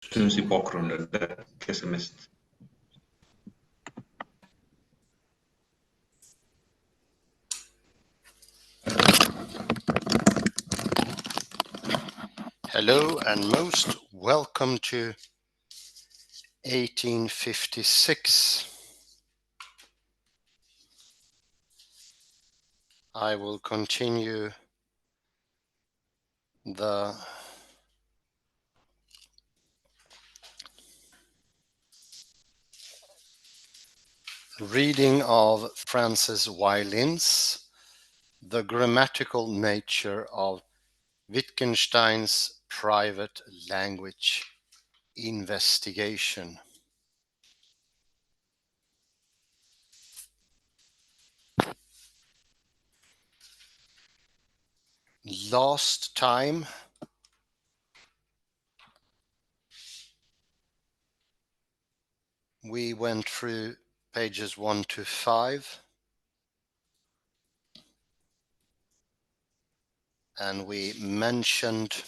syns i bakgrunden, det som mest. Hello and most welcome to 1856. I will continue the reading of Francis Wylin's The Grammatical Nature of Wittgenstein's Private Language Investigation. Last time we went through pages 1 to 5 and we mentioned,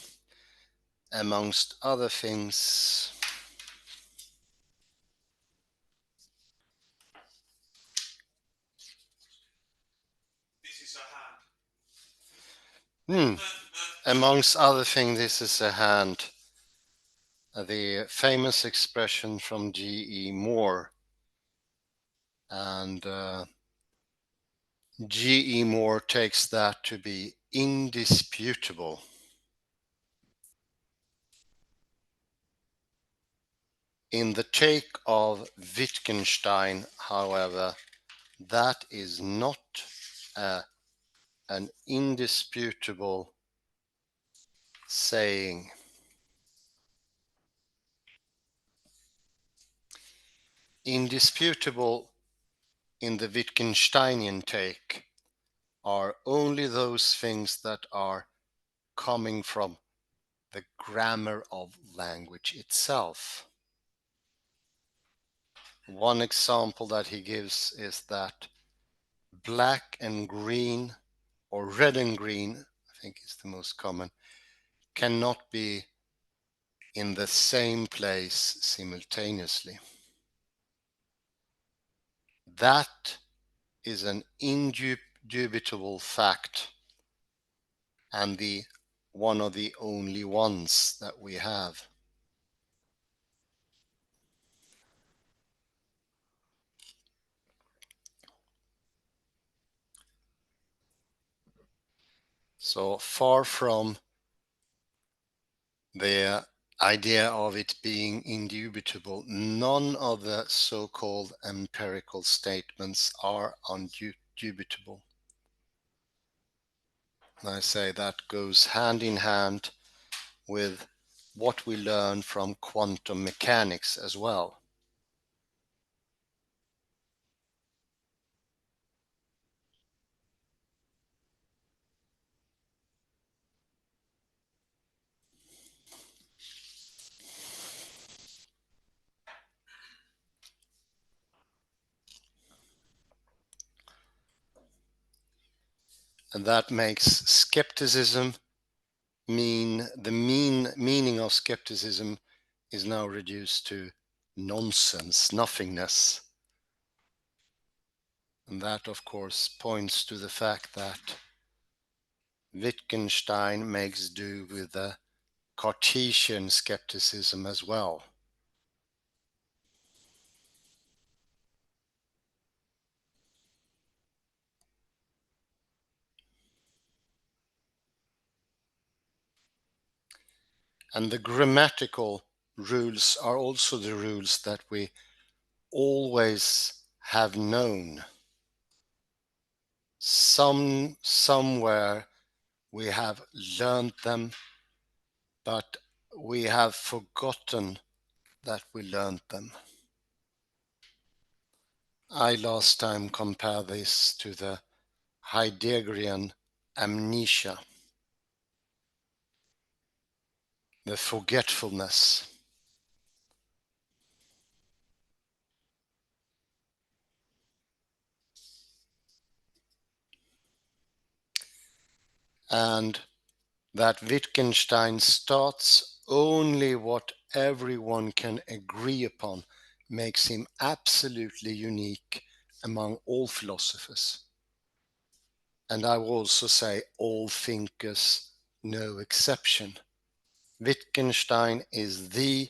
amongst other things, amongst other things, this is a hand. The famous expression from G.E. Moore. And G.E. Moore takes that to be indisputable. In the take of Wittgenstein, however, that is not an indisputable saying. Indisputable in the Wittgensteinian take are only those things that are coming from the grammar of language itself. One example that he gives is that black and green, or red and green, I think is the most common, cannot be in the same place simultaneously. That is an indubitable fact, and one of the only ones that we have. So far from the idea of it being indubitable, none of the so-called empirical statements are undubitable. And I say that goes hand in hand with what we learn from quantum mechanics as well. And that makes skepticism meaning of skepticism is now reduced to nonsense, nothingness. And that, of course, points to the fact that Wittgenstein makes do with the Cartesian skepticism as well. And the grammatical rules are also the rules that we always have known. Somewhere we have learned them, but we have forgotten that we learned them. I last time compared this to the Heideggerian amnesia, the forgetfulness. And that Wittgenstein starts only what everyone can agree upon makes him absolutely unique among all philosophers. And I will also say all thinkers, no exception. Wittgenstein is the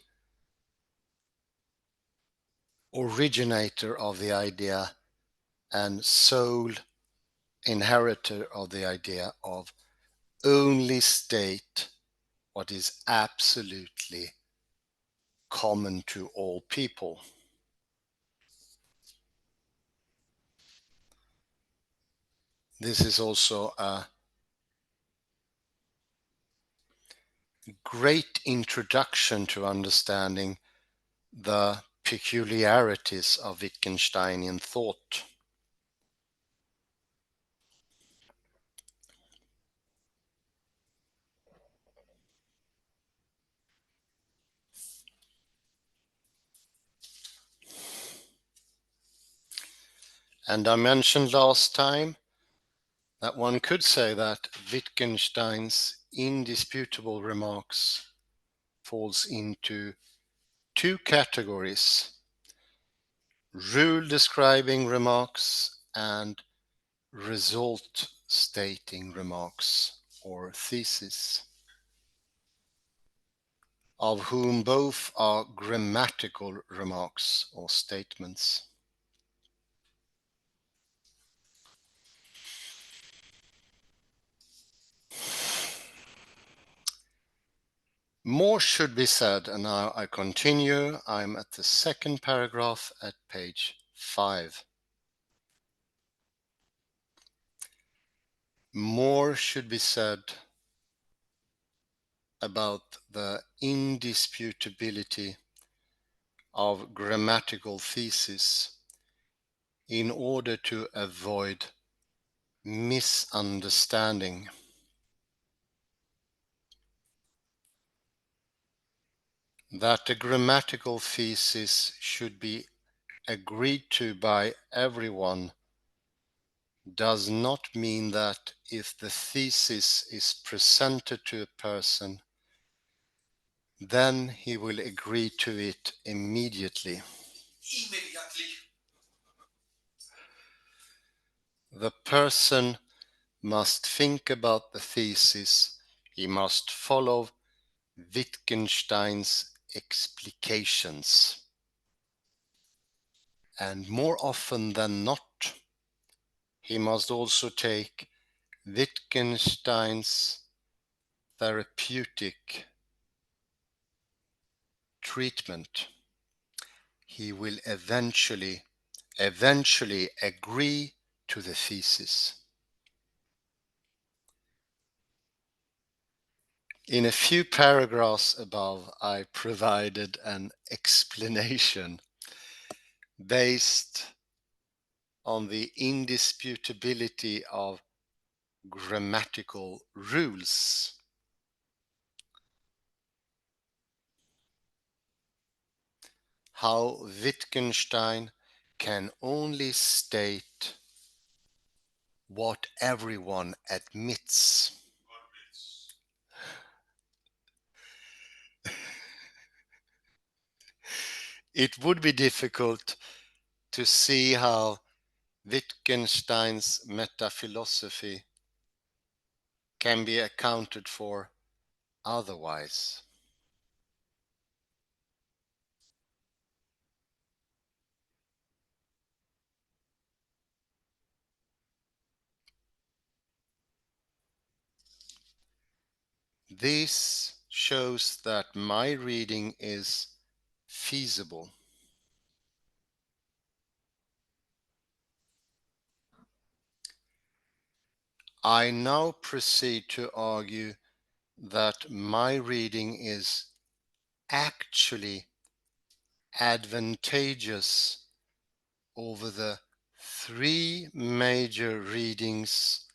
originator of the idea and sole inheritor of the idea of only state what is absolutely common to all people. This is also a great introduction to understanding the peculiarities of Wittgensteinian thought. And I mentioned last time that one could say that Wittgenstein's indisputable remarks falls into two categories: rule describing remarks and result stating remarks or theses, of whom both are grammatical remarks or statements. More should be said, and now I continue. I'm at the second paragraph at page 5. More should be said about the indisputability of grammatical thesis in order to avoid misunderstanding. That the grammatical thesis should be agreed to by everyone does not mean that if the thesis is presented to a person, then he will agree to it immediately. The person must think about the thesis, he must follow Wittgenstein's explications. And more often than not, he must also take Wittgenstein's therapeutic treatment. He will eventually agree to the thesis. In a few paragraphs above, I provided an explanation based on the indisputability of grammatical rules. How Wittgenstein can only state what everyone admits. It would be difficult to see how Wittgenstein's metaphilosophy can be accounted for otherwise. This shows that my reading is feasible. I now proceed to argue that my reading is actually advantageous over the three major readings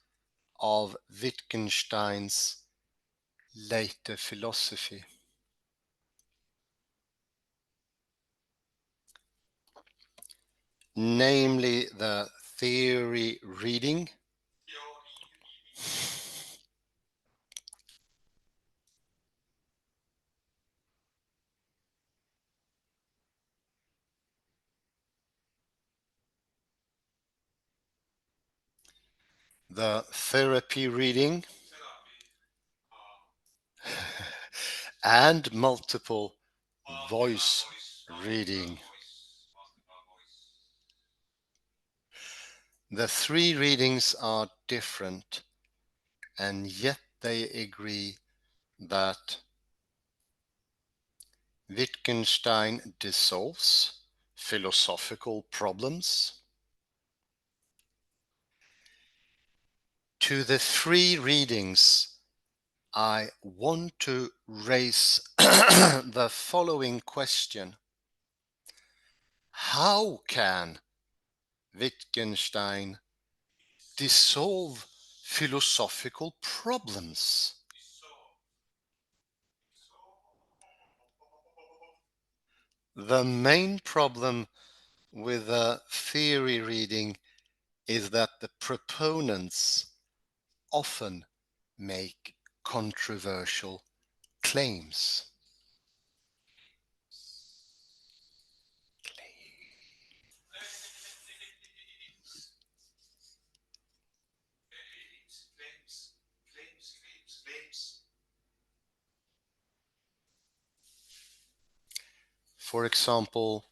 of Wittgenstein's later philosophy. Namely the theory reading, the therapy reading and multiple voice reading. The three readings are different, and yet they agree that Wittgenstein dissolves philosophical problems. To the three readings, I want to raise the following question. How can Wittgenstein dissolve philosophical problems? The main problem with a theory reading is that the proponents often make controversial claims. For example,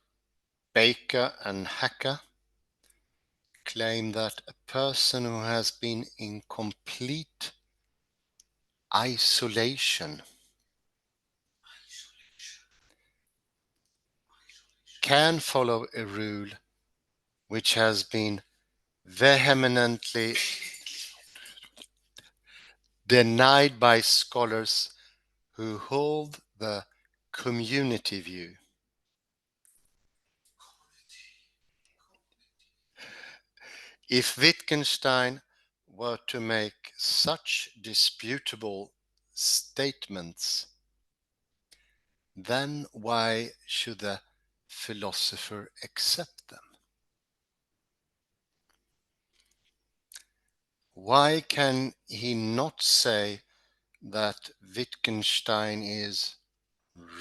Baker and Hacker claim that a person who has been in complete isolation can follow a rule which has been vehemently denied by scholars who hold the community view. If Wittgenstein were to make such disputable statements, then why should the philosopher accept them? Why can he not say that Wittgenstein is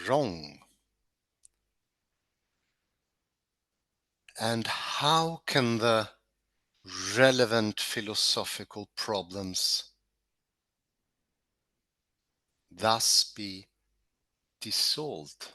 wrong? And how can the relevant philosophical problems thus be dissolved?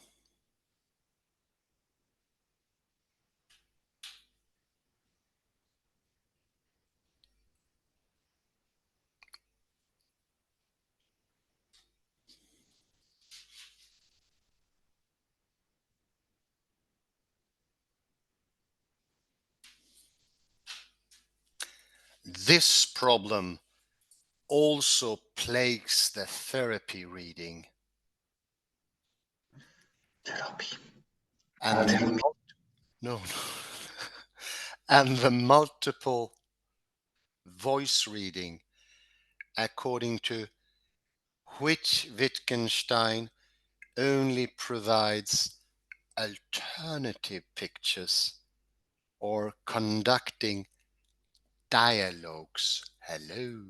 This problem also plagues the therapy reading Therapy. and no, and the multiple voice reading, according to which Wittgenstein only provides alternative pictures or conducting dialogues. Hello.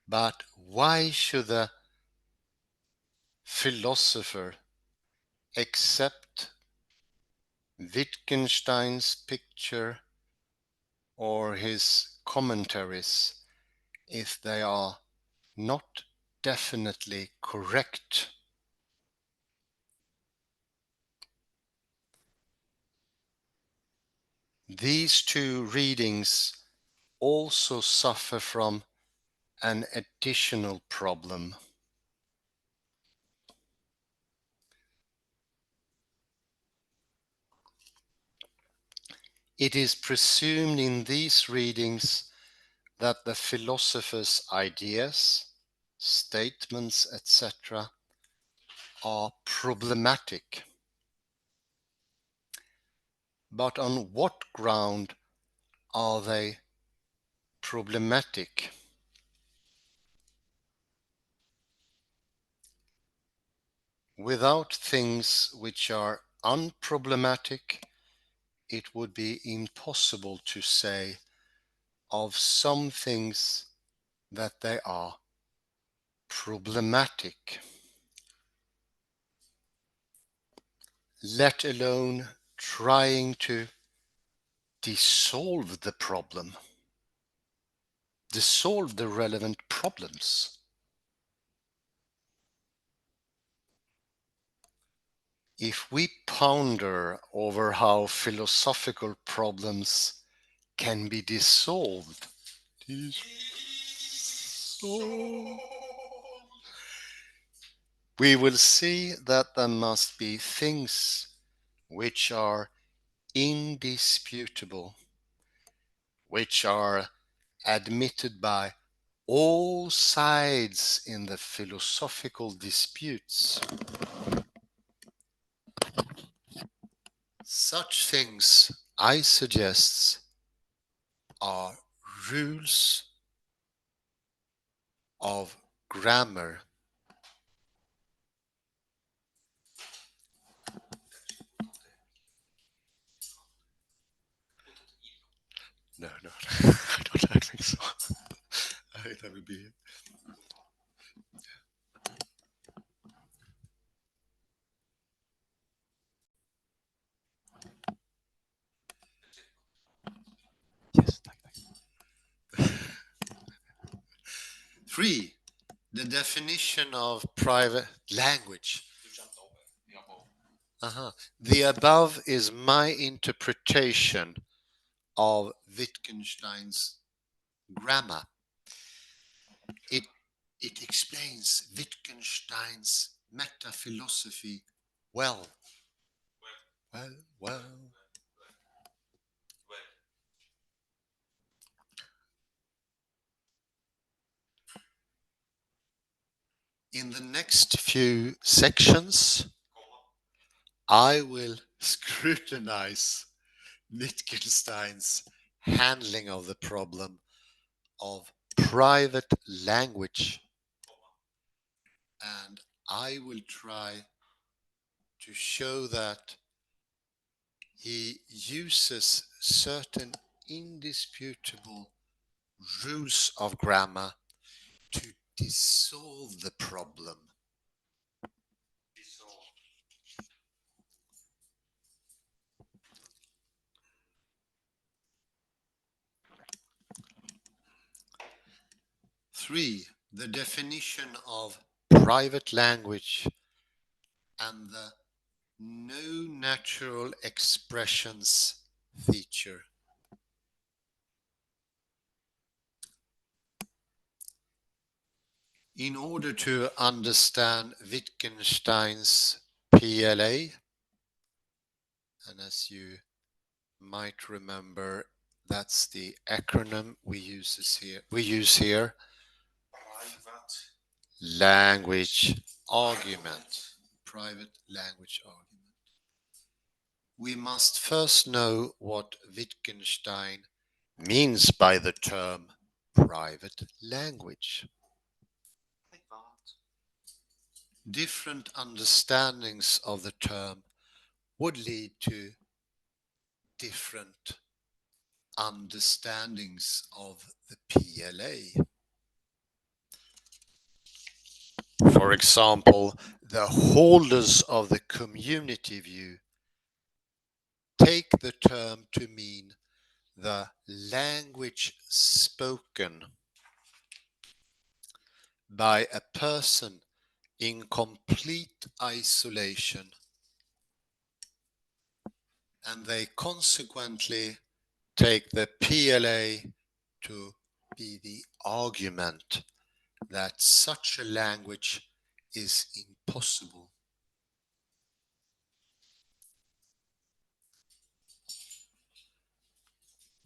But why should the philosopher accept Wittgenstein's picture or his commentaries if they are not definitely correct? These two readings also suffer from an additional problem. It is presumed in these readings that the philosopher's ideas, statements, etc., are problematic. But on what ground are they problematic? Without things which are unproblematic, it would be impossible to say of some things that they are problematic, let alone trying to dissolve the problem, dissolve the relevant problems. If we ponder over how philosophical problems can be dissolved, we will see that there must be things which are indisputable, which are admitted by all sides in the philosophical disputes. Such things, I suggest, are rules of grammar. No, I don't think so. I think that would be it. Yes, thank you. 3. The definition of private language. The above is my interpretation of Wittgenstein's grammar. It explains Wittgenstein's meta-philosophy well. Well. In the next few sections, I will scrutinize Wittgenstein's handling of the problem of private language, and I will try to show that he uses certain indisputable rules of grammar to dissolve the problem. Three, the definition of private language and the no natural expressions feature. In order to understand Wittgenstein's PLA, and as you might remember, that's the acronym we use here. Language argument. Private language argument. We must first know what Wittgenstein means by the term private language. Different understandings of the term would lead to different understandings of the PLA. For example, the holders of the community view take the term to mean the language spoken by a person in complete isolation, and they consequently take the PLA to be the argument that such a language is impossible.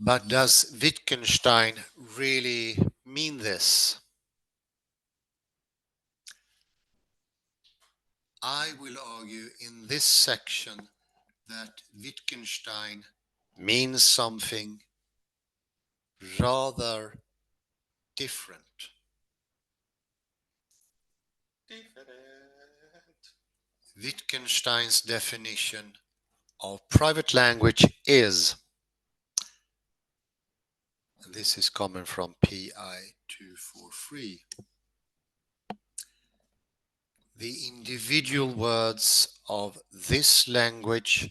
But does Wittgenstein really mean this? I will argue in this section that Wittgenstein means something rather different. Wittgenstein's definition of private language is, and this is coming from PI 243, the individual words of this language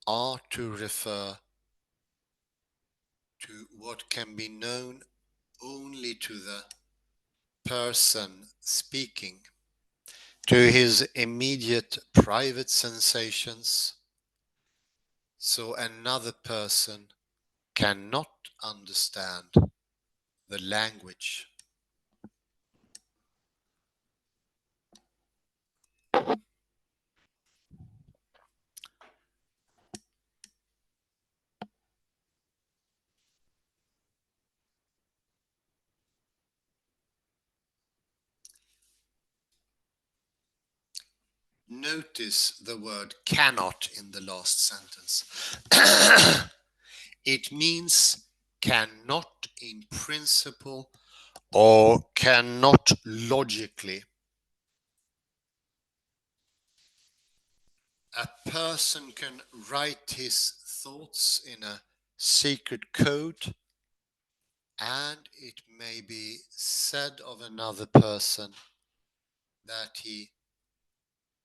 are to refer to what can be known only to the person speaking, to his immediate private sensations, so another person cannot understand the language. Notice the word cannot in the last sentence. It means cannot in principle or cannot logically. A person can write his thoughts in a secret code, and it may be said of another person that he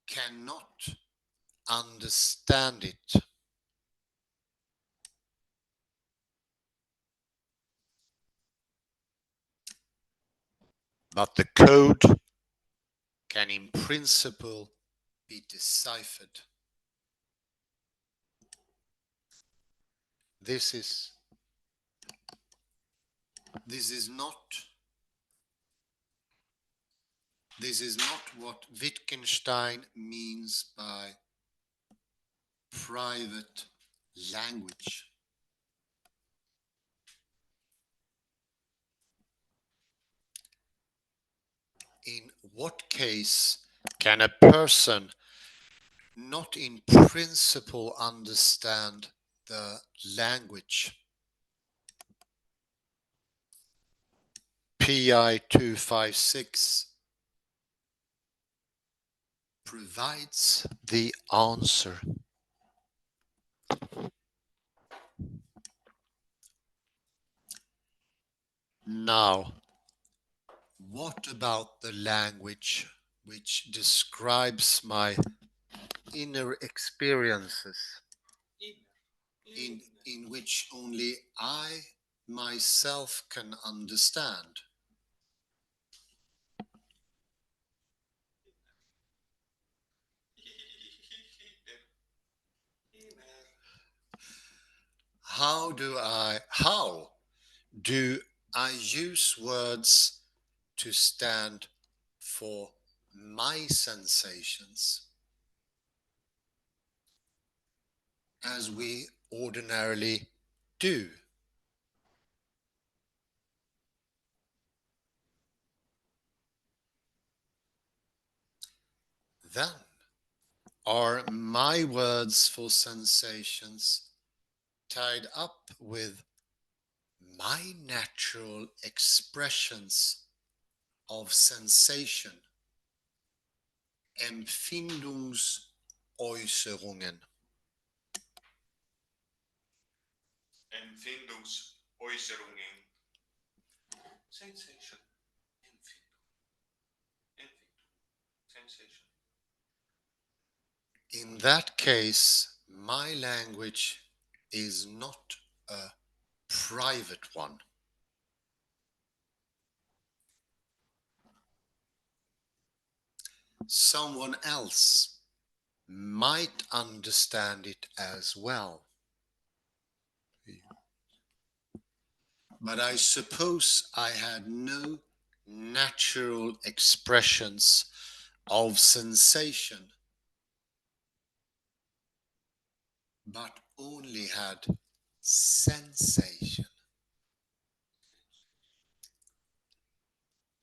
cannot understand it. But the code can in principle be deciphered. This is not what Wittgenstein means by private language. In what case can a person not in principle understand the language? PI 256 provides the answer. Now, what about the language which describes my inner experiences, in which only I myself can understand? How do I use words to stand for my sensations as we ordinarily do? Then, are my words for sensations tied up with my natural expressions of sensation, Empfindungsäußerungen? Empfindungsäußerungen. Sensation. Sensation. In that case, my language is not a private one. Someone else might understand it as well. But I suppose I had no natural expressions of sensation, but only had sensation.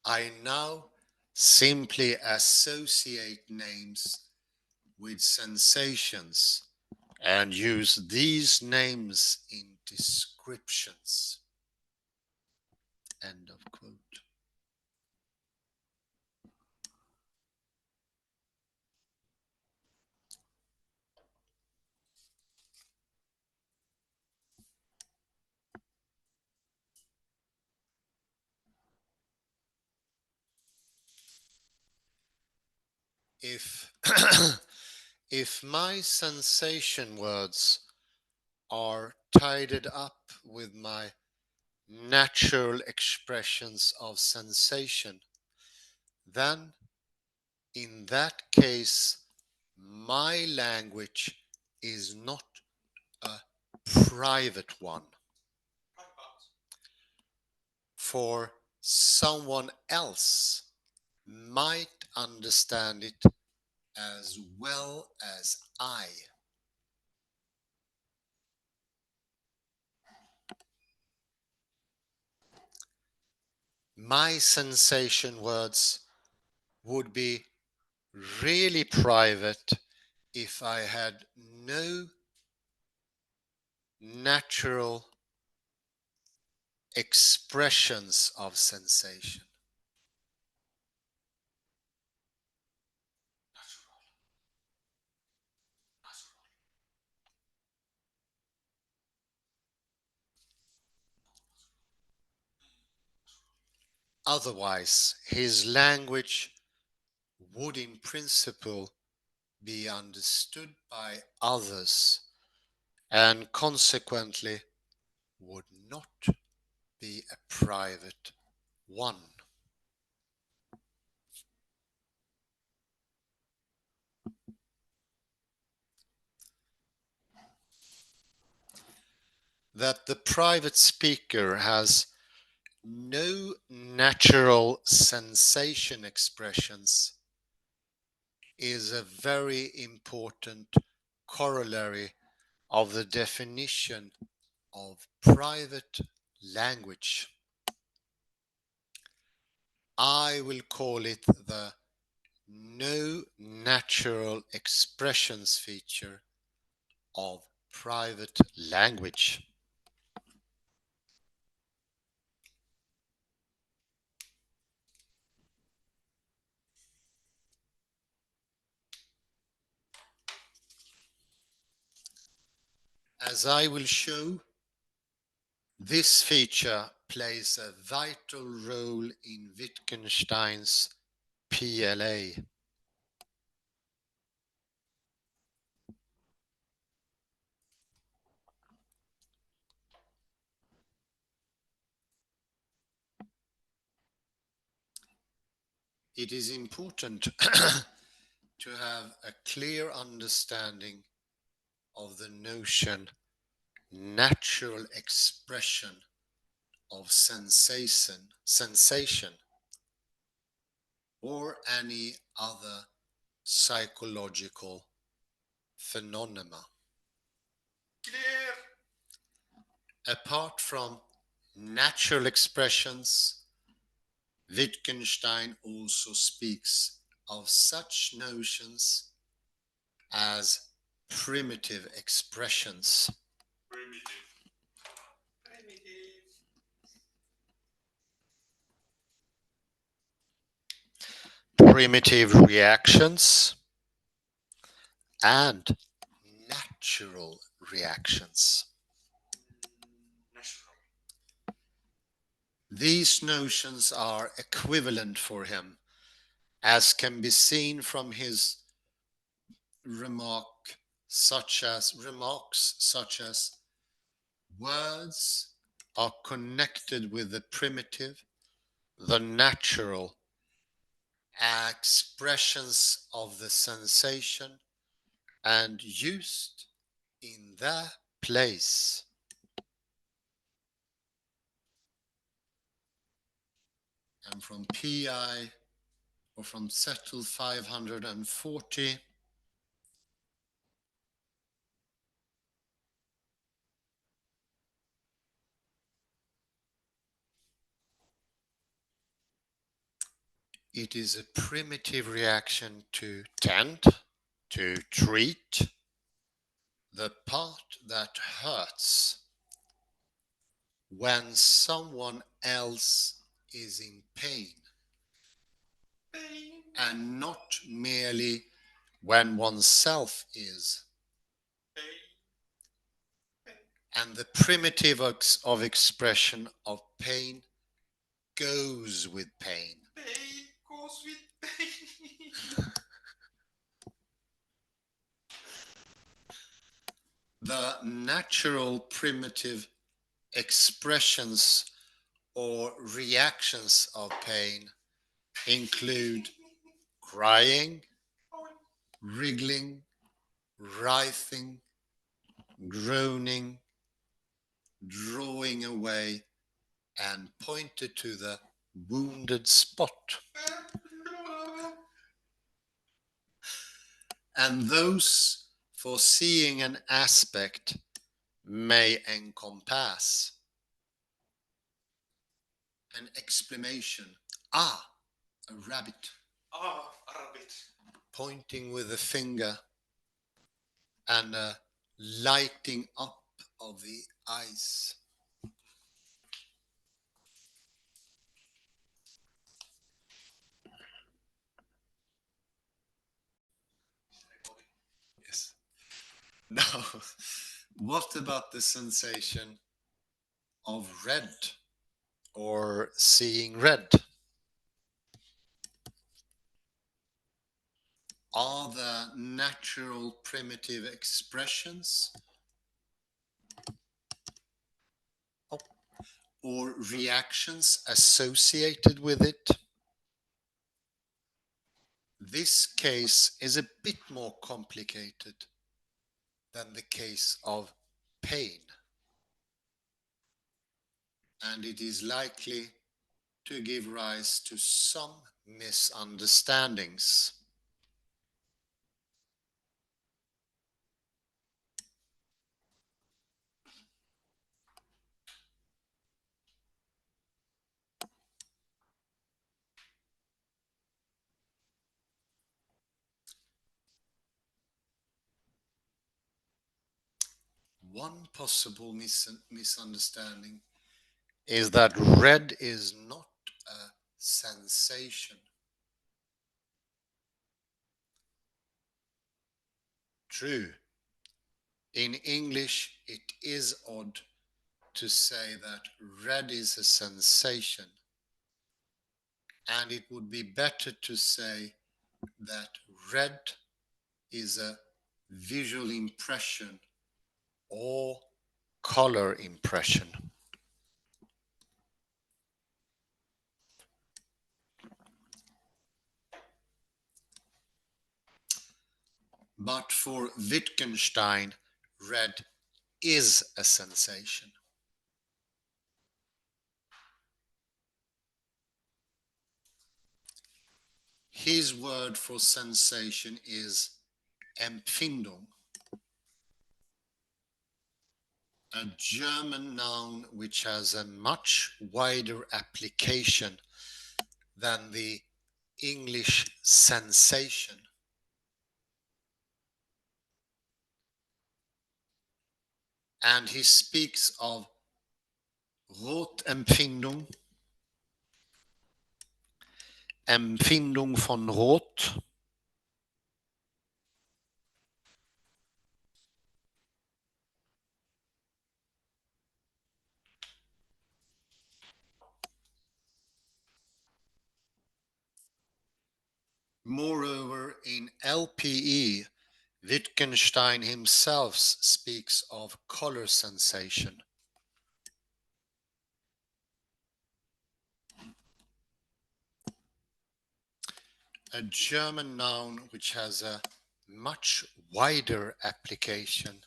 I now simply associate names with sensations and use these names in descriptions. End of quote. If if my sensation words are tied up with my natural expressions of sensation, then in that case, my language is not a private one. For someone else might understand it as well as I. My sensation words would be really private if I had no natural expressions of sensation. Otherwise, his language would in principle be understood by others and consequently would not be a private one. That the private speaker has no natural sensation expressions is a very important corollary of the definition of private language. I will call it the no natural expressions feature of private language. As I will show, this feature plays a vital role in Wittgenstein's PLA. It is important to have a clear understanding of the notion natural expression of sensation or any other psychological phenomena. Clear. Apart from natural expressions, Wittgenstein also speaks of such notions as primitive expressions. Primitive reactions and natural reactions. These notions are equivalent for him, as can be seen from his remarks such as words are connected with the primitive, the natural, expressions of the sensation and used in their place. And from PI or from Settle 540, it is a primitive reaction to tend, to treat the part that hurts when someone else is in pain, and not merely when oneself is. And the primitive of expression of pain goes with pain. Pain goes with pain. The natural primitive expressions or reactions of pain include crying, wriggling, writhing, groaning, drawing away, and pointed to the wounded spot. And those foreseeing an aspect may encompass an exclamation, ah, a rabbit, Ah, a rabbit. pointing with a finger, and a lighting up of the eyes. Yes. Now, what about the sensation of red or seeing red? Are there natural primitive expressions or reactions associated with it? This case is a bit more complicated than the case of pain, and it is likely to give rise to some misunderstandings. One possible misunderstanding is that red is not a sensation. True, in English it is odd to say that red is a sensation, and it would be better to say that red is a visual impression or color impression. But for Wittgenstein, red is a sensation. His word for sensation is Empfindung, a German noun which has a much wider application than the English sensation. And he speaks of Rotempfindung, Empfindung von Rot, moreover, in LPE, Wittgenstein himself speaks of color sensation. A German noun which has a much wider application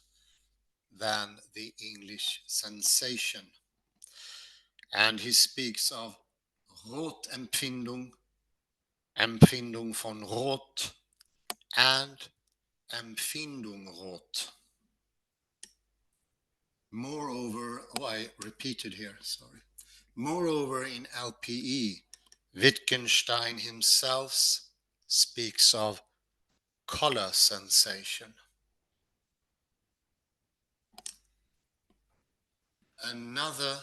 than the English sensation. And he speaks of Rotempfindung, Empfindung von Rot, and Empfindung Rot. Moreover, I repeated here, sorry. Moreover, in LPE, Wittgenstein himself speaks of color sensation. Another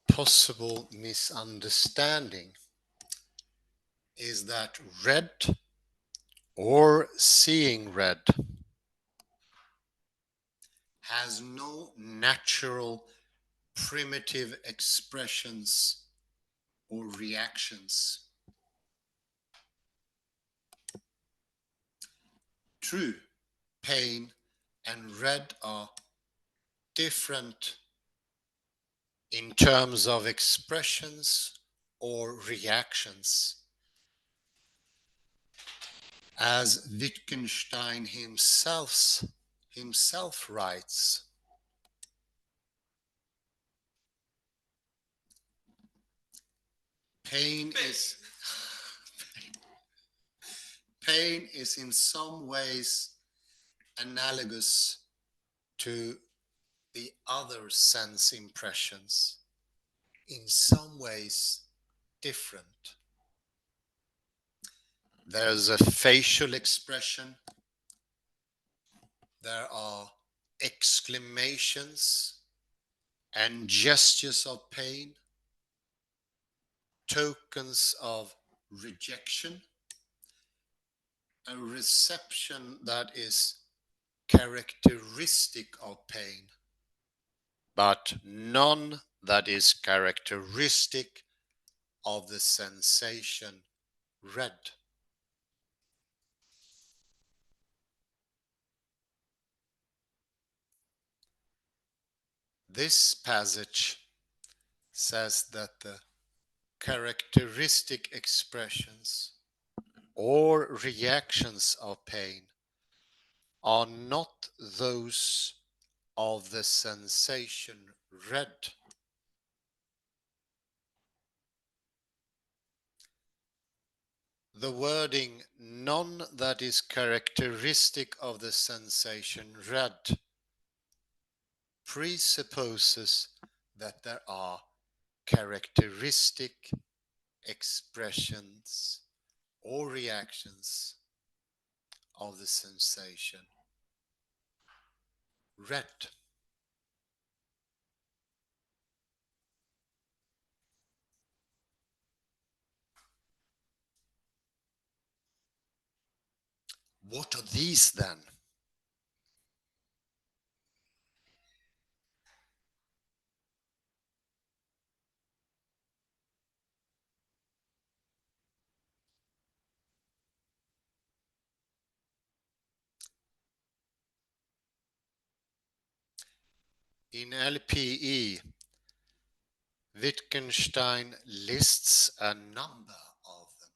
possible misunderstanding is that red or seeing red has no natural primitive expressions or reactions. True, pain and red are different in terms of expressions or reactions. As Wittgenstein himself writes, pain is in some ways analogous to the other sense impressions, in some ways different. There's a facial expression, there are exclamations and gestures of pain, tokens of rejection, a reception that is characteristic of pain, but none that is characteristic of the sensation red. This passage says that the characteristic expressions or reactions of pain are not those of the sensation red. The wording none that is characteristic of the sensation red presupposes that there are characteristic expressions or reactions of the sensation red. What are these then? In LPE, Wittgenstein lists a number of them.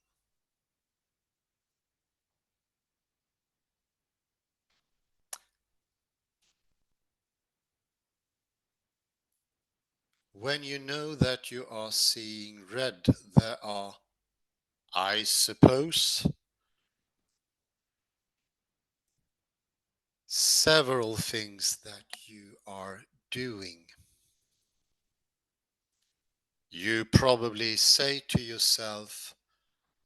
When you know that you are seeing red, there are, I suppose, several things that you are doing. You probably say to yourself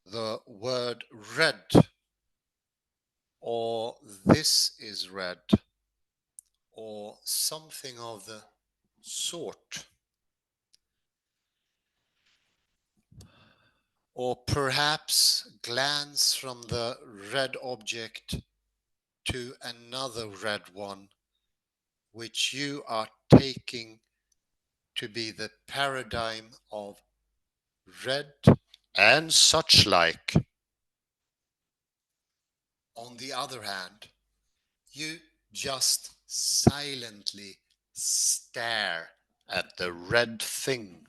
the word red, or this is red, or something of the sort. Or perhaps glance from the red object to another red one, which you are taking to be the paradigm of red and such like. On the other hand, you just silently stare at the red thing.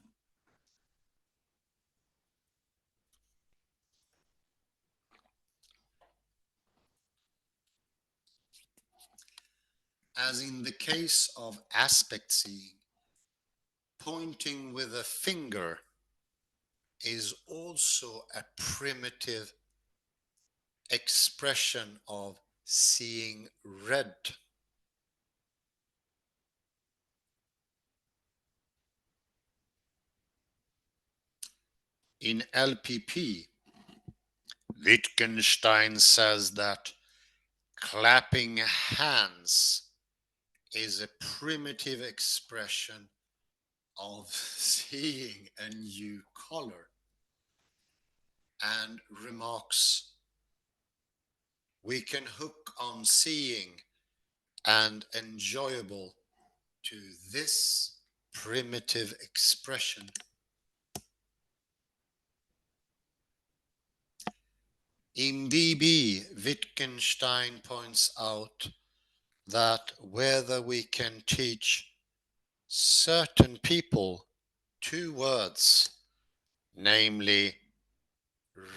As in the case of aspect seeing, pointing with a finger is also a primitive expression of seeing red. In LPP, Wittgenstein says that clapping hands is a primitive expression of seeing a new color, and remarks, we can hook on seeing and enjoyable to this primitive expression. In BB, Wittgenstein points out that whether we can teach certain people two words, namely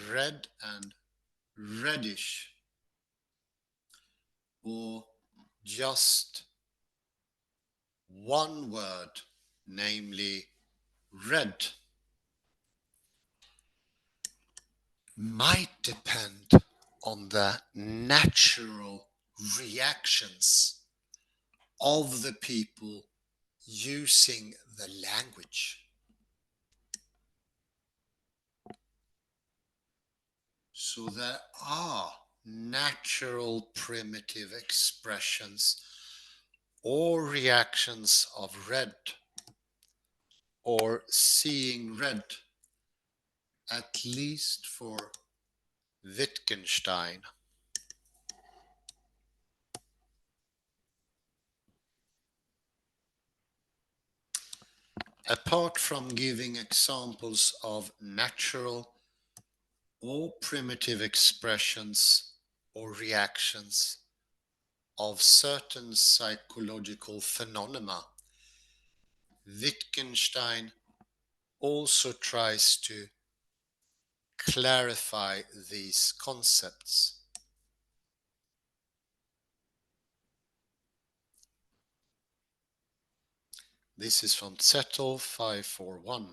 red and reddish, or just one word, namely red, might depend on the natural reactions of the people using the language. So there are natural primitive expressions or reactions of red or seeing red, at least for Wittgenstein. Apart from giving examples of natural or primitive expressions or reactions of certain psychological phenomena, Wittgenstein also tries to clarify these concepts. This is from Zettel 541.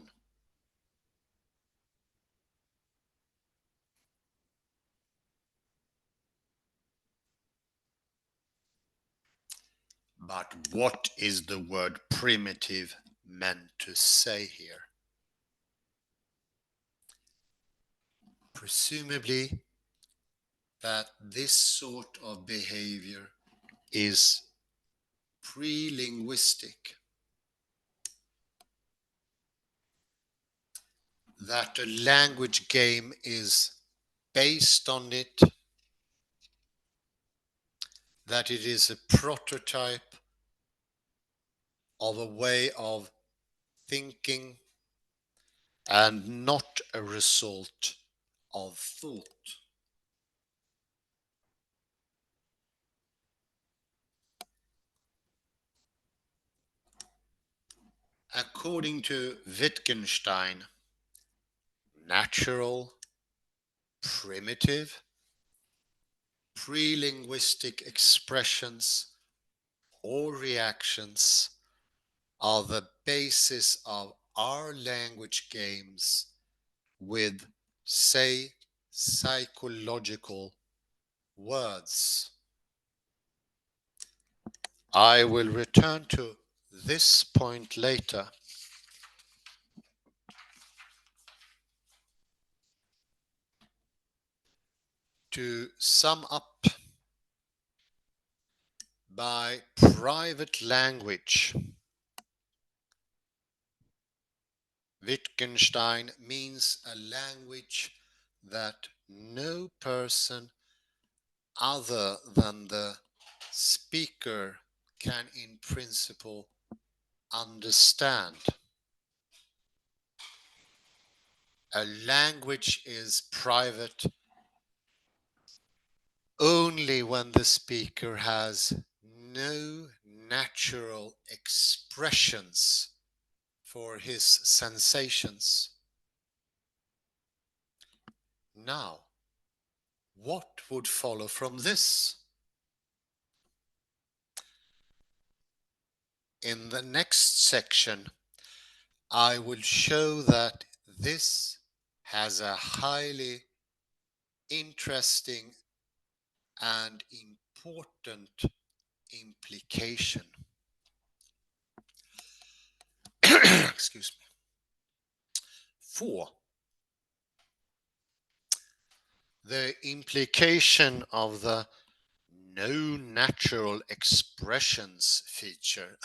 But what is the word primitive meant to say here? Presumably that this sort of behavior is pre-linguistic, that a language game is based on it, that it is a prototype of a way of thinking and not a result of thought. According to Wittgenstein, natural, primitive, pre-linguistic expressions or reactions are the basis of our language games with, say, psychological words. I will return to this point later. To sum up, by private language, Wittgenstein means a language that no person other than the speaker can in principle understand. A language is private only when the speaker has no natural expressions for his sensations. Now, what would follow from this? In the next section, I will show that this has a highly interesting and important implication. Excuse me. 4. The implication of the no natural expressions feature,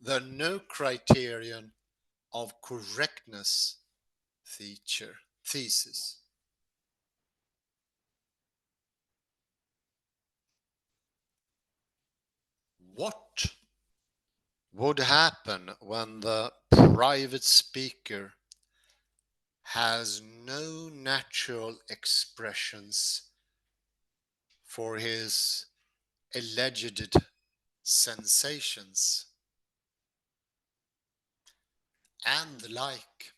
the no criterion of correctness thesis. What would happen when the private speaker has no natural expressions for his alleged sensations? and the like.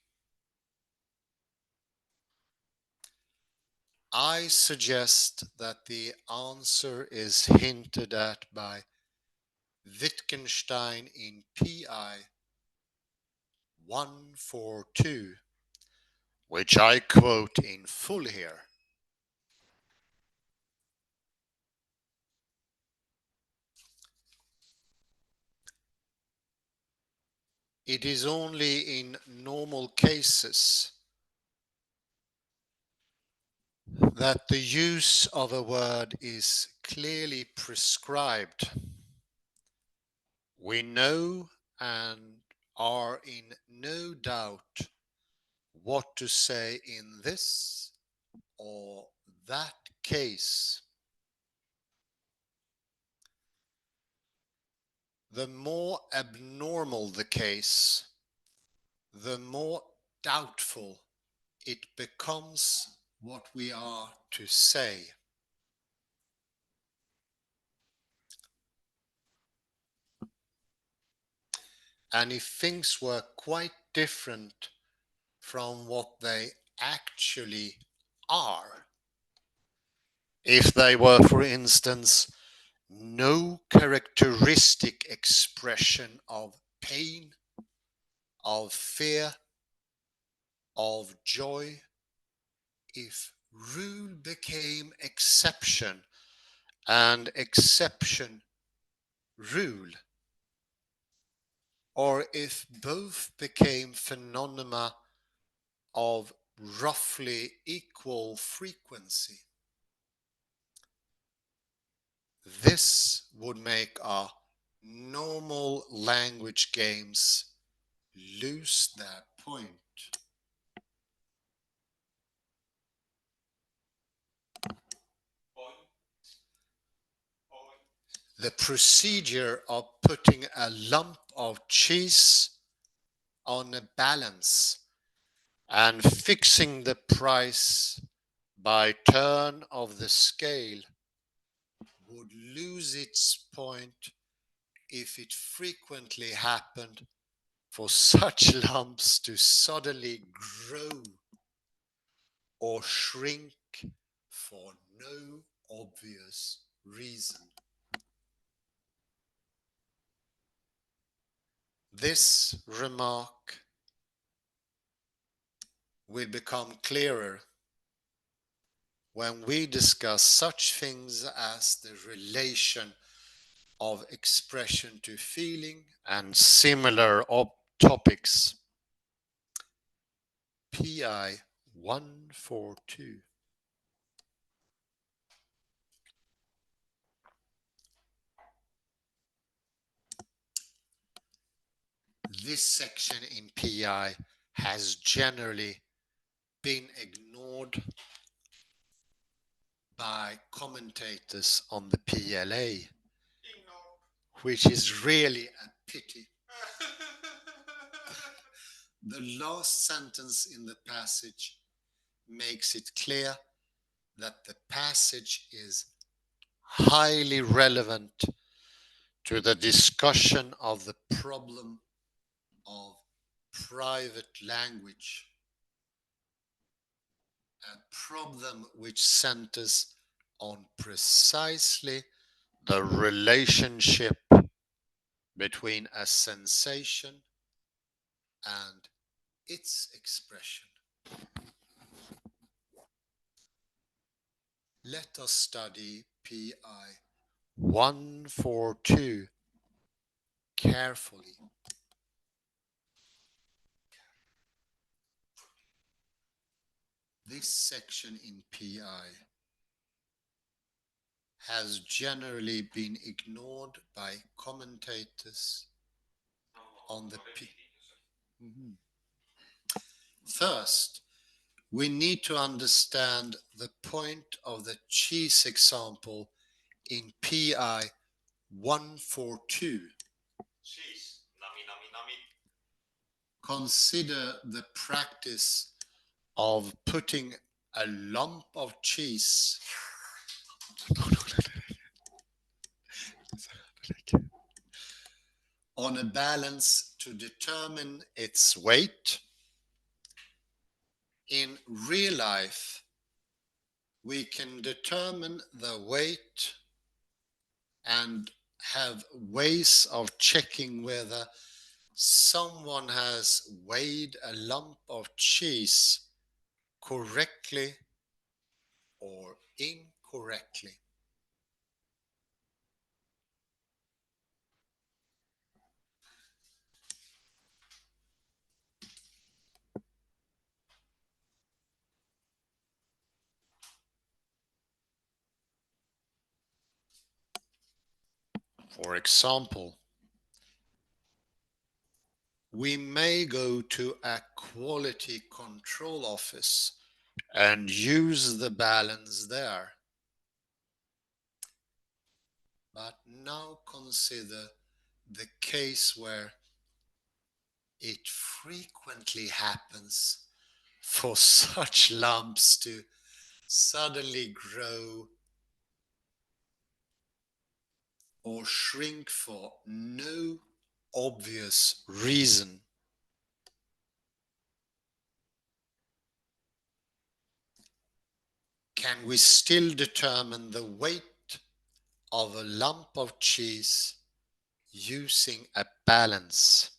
I suggest that the answer is hinted at by Wittgenstein in PI 142, which I quote in full here. It is only in normal cases that the use of a word is clearly prescribed. We know and are in no doubt what to say in this or that case. The more abnormal the case, the more doubtful it becomes what we are to say. And if things were quite different from what they actually are, if they were, for instance, no characteristic expression of pain, of fear, of joy, if rule became exception and exception rule, or if both became phenomena of roughly equal frequency, this would make our normal language games lose their point. The procedure of putting a lump of cheese on a balance and fixing the price by turn of the scale would lose its point if it frequently happened for such lumps to suddenly grow or shrink for no obvious reason. This remark will become clearer when we discuss such things as the relation of expression to feeling and similar topics. PI 142. This section in PI has generally been ignored by commentators on the PLA, which is really a pity. The last sentence in the passage makes it clear that the passage is highly relevant to the discussion of the problem of private language, a problem which centers on precisely the relationship between a sensation and its expression. Let us study PI 142 carefully. This section in PI has generally been ignored by commentators on the First, we need to understand the point of the cheese example in PI 142. Cheese. Nami, nami, nami. Consider the practice of putting a lump of cheese on a balance to determine its weight. In real life, we can determine the weight and have ways of checking whether someone has weighed a lump of cheese correctly or incorrectly. For example, we may go to a quality control office and use the balance there. But now consider the case where it frequently happens for such lumps to suddenly grow or shrink for no obvious reason. Can we still determine the weight of a lump of cheese using a balance?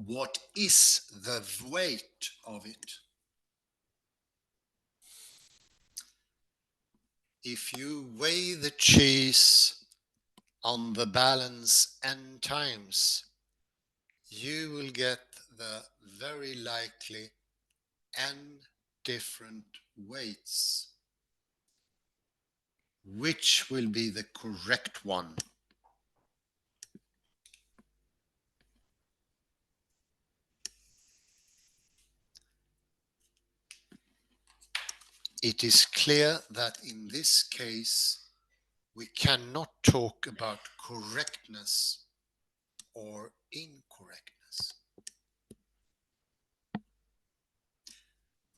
What is the weight of it? If you weigh the cheese on the balance n times, you will get the very likely n different weights. Which will be the correct one? It is clear that in this case, we cannot talk about correctness or incorrectness.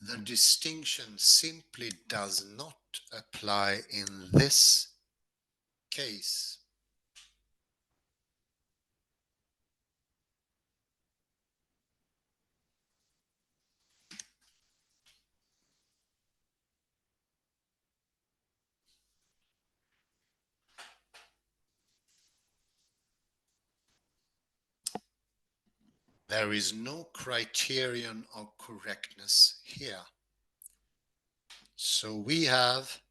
The distinction simply does not apply in this case. There is no criterion of correctness here. So we have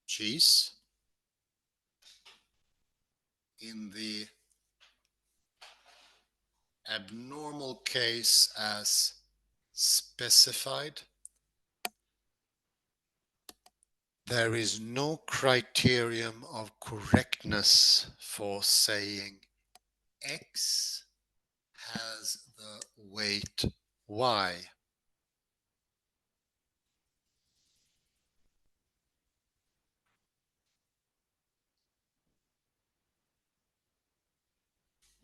cheese in the abnormal case as specified. There is no criterion of correctness for saying X has the weight Y.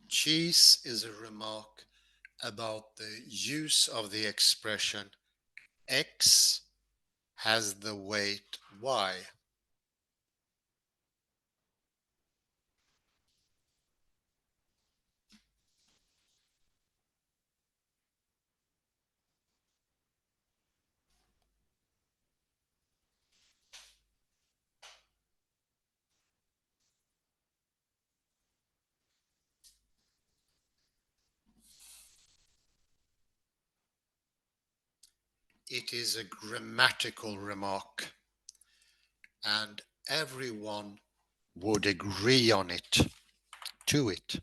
Cheese is a remark about the use of the expression X has the weight Y. It is a grammatical remark, and everyone would agree on it, to it.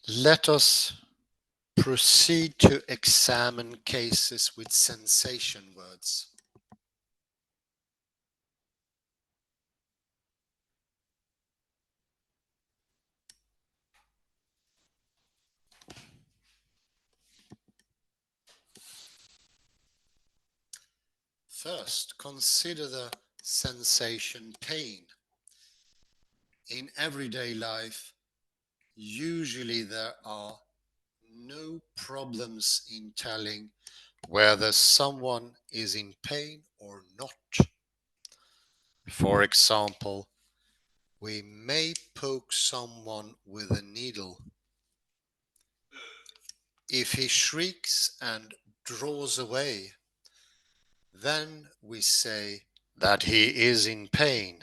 Let us proceed to examine cases with sensation words. First, consider the sensation pain. In everyday life, usually there are no problems in telling whether someone is in pain or not. For example, we may poke someone with a needle. If he shrieks and draws away, then we say that he is in pain.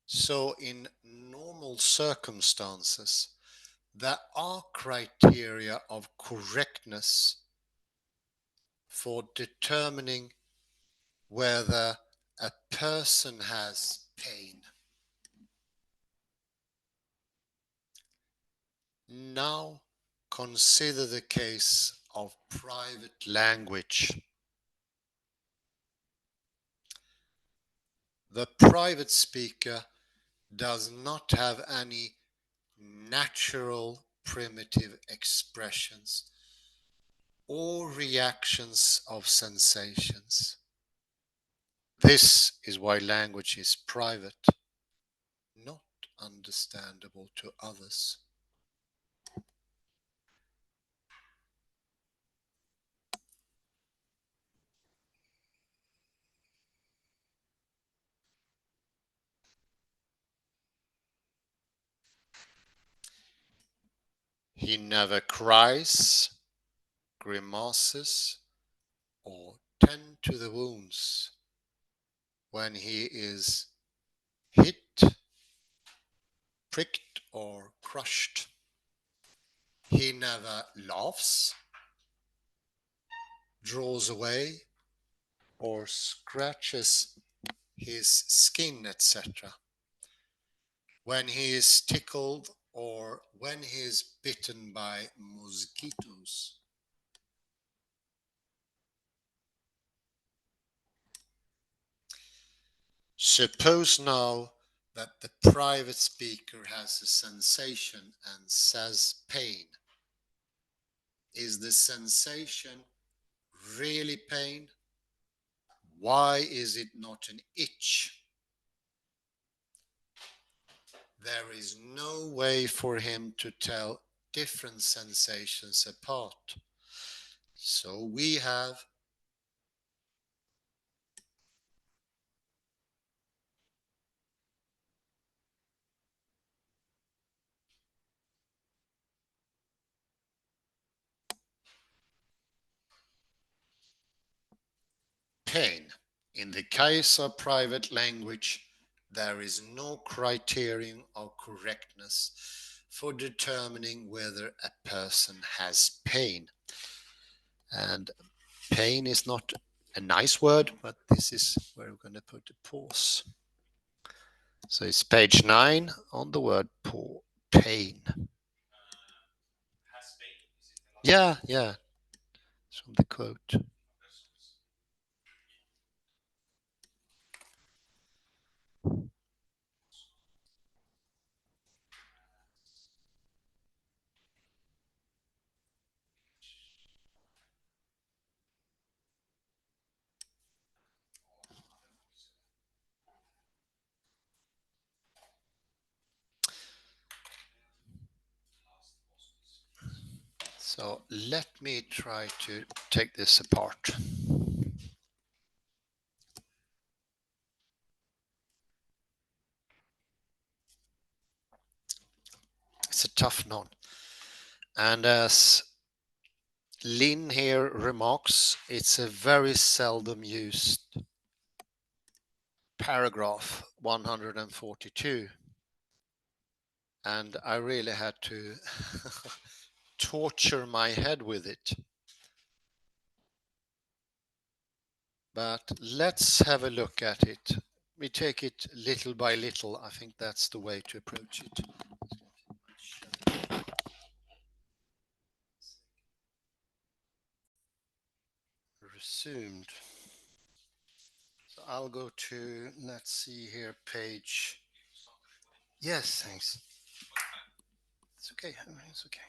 So in normal circumstances, there are criteria of correctness for determining whether a person has pain. Now consider the case of private language. The private speaker does not have any natural primitive expressions or reactions of sensations. This is why language is private, not understandable to others. He never cries, grimaces, or tend to the wounds when he is hit, pricked, or crushed. He never laughs, draws away, or scratches his skin, etc. when he is tickled or when he is bitten by mosquitoes. Suppose now that the private speaker has a sensation and says pain. Is the sensation really pain? Why is it not an itch? There is no way for him to tell different sensations apart. So we have pain. In the case of private language, there is no criterion of correctness for determining whether a person has pain. And pain is not a nice word, but this is where we're going to put a pause. So it's page 9 on the word pain. Has been. Is it another? Yeah, it's from the quote. So let me try to take this apart. It's a tough note. And as Lin here remarks, it's a very seldom used paragraph 142. And I really had to torture my head with it. But let's have a look at it. We take it little by little. I think that's the way to approach it. Resumed. So I'll go to, let's see here, page. Yes, thanks. It's okay. It's okay.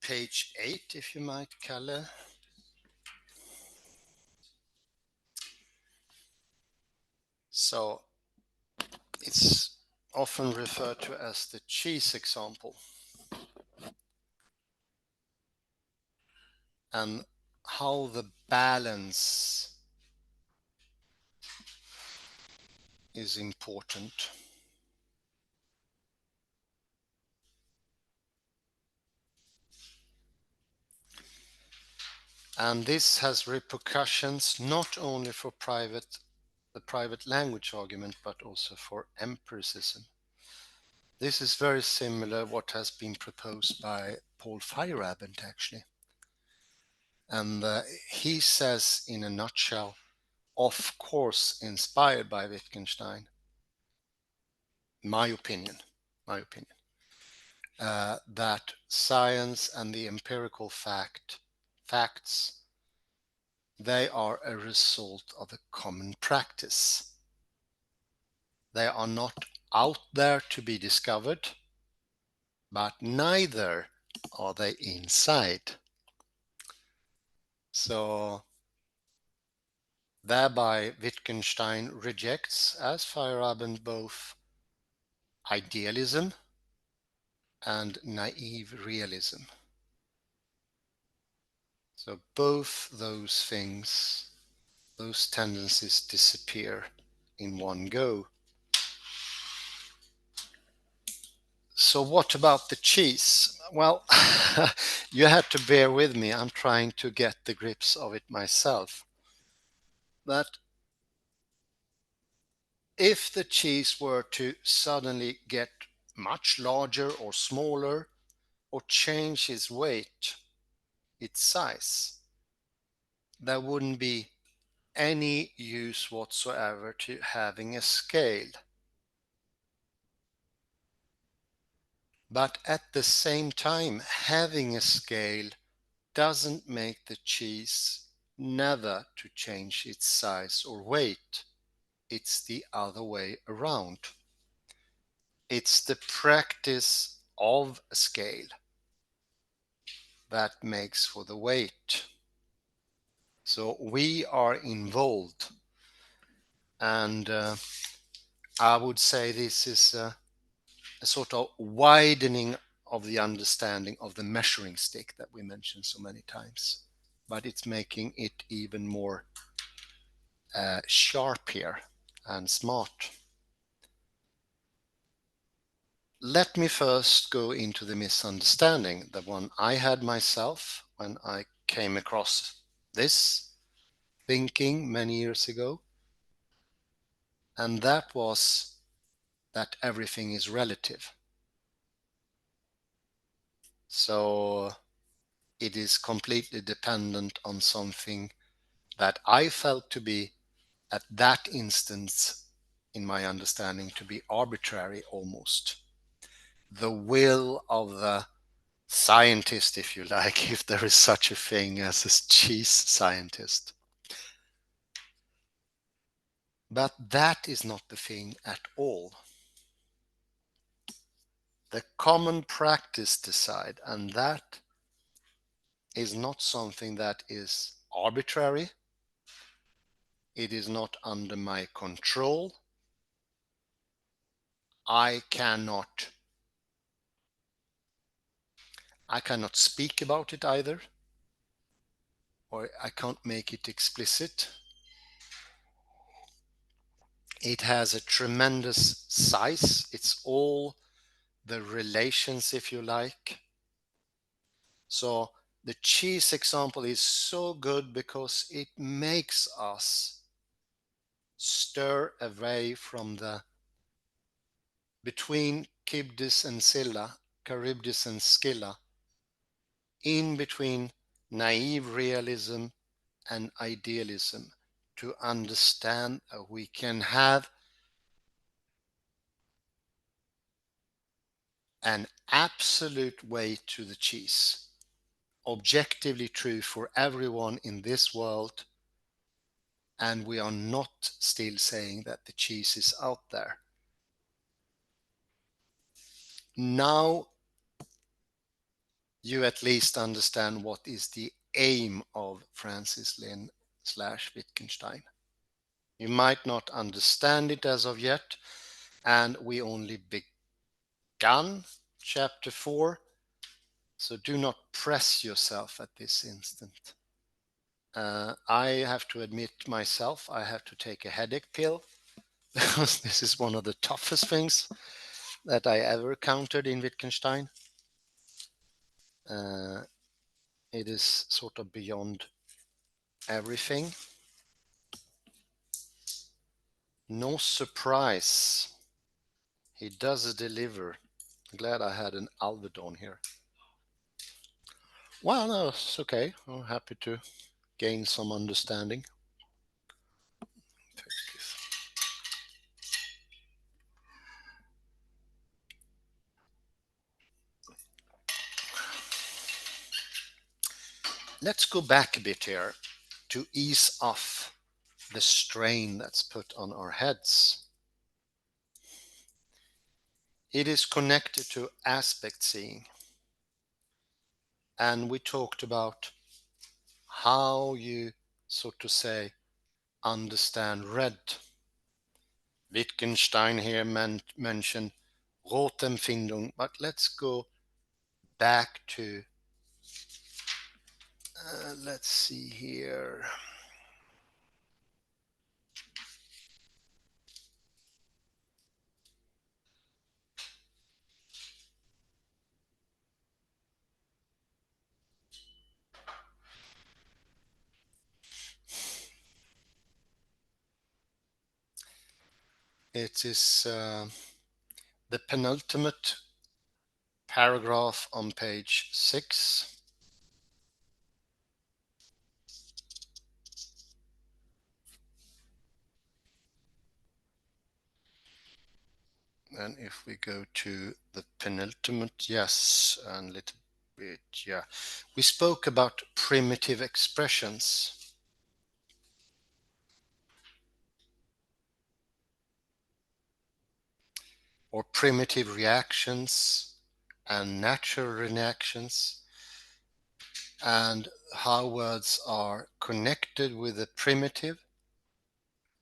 Page 8, if you might, Kalle. So it's often referred to as the cheese example. And how the balance is important. And this has repercussions not only for the private language argument, but also for empiricism. This is very similar what has been proposed by Paul Feyerabend, actually. And he says in a nutshell, of course inspired by Wittgenstein, my opinion, that science and the empirical facts, they are a result of a common practice. They are not out there to be discovered, but neither are they inside. So thereby Wittgenstein rejects, as Feyerabend, both idealism and naive realism. So both those things, those tendencies disappear in one go. So what about the cheese? Well, you had to bear with me. I'm trying to get the grips of it myself. That if the cheese were to suddenly get much larger or smaller or change its weight, its size, there wouldn't be any use whatsoever to having a scale. But at the same time, having a scale doesn't make the cheese never to change its size or weight. It's the other way around. It's the practice of a scale that makes for the weight. So we are involved, and I would say this is a sort of widening of the understanding of the measuring stick that we mentioned so many times, but it's making it even more sharp here and smart. Let me first go into the misunderstanding, the one I had myself when I came across this thinking many years ago, and that was that everything is relative. So it is completely dependent on something that I felt to be, at that instance, in my understanding, to be arbitrary almost. The will of the scientist, if you like, if there is such a thing as a cheese scientist. But that is not the thing at all. The common practice decide, and that is not something that is arbitrary. It is not under my control. I cannot speak about it either, or I can't make it explicit. It has a tremendous size. It's all the relations, if you like. So the cheese example is so good because it makes us stir away from the between Kibdis and Scylla, Charybdis and Scylla, in between naive realism and idealism, to understand that we can have an absolute way to the cheese, objectively true for everyone in this world, and we are not still saying that the cheese is out there. Now you at least understand what is the aim of Francis Lin / Wittgenstein. You might not understand it as of yet, and we only begun chapter 4, so do not press yourself at this instant. I have to admit myself, I have to take a headache pill because this is one of the toughest things that I ever encountered in Wittgenstein. It is sort of beyond everything. No surprise, he does deliver. Glad I had an Alvedon here. Well, no, it's okay. I'm happy to gain some understanding. Let's go back a bit here to ease off the strain that's put on our heads. It is connected to aspect seeing. And we talked about how you, so to say, understand red. Wittgenstein here mentioned Rotenfindung, but let's go back to, let's see here. It is the penultimate paragraph on page 6. And if we go to the penultimate, yes, and a little bit, yeah. We spoke about primitive expressions. Or primitive reactions and natural reactions, and how words are connected with the primitive,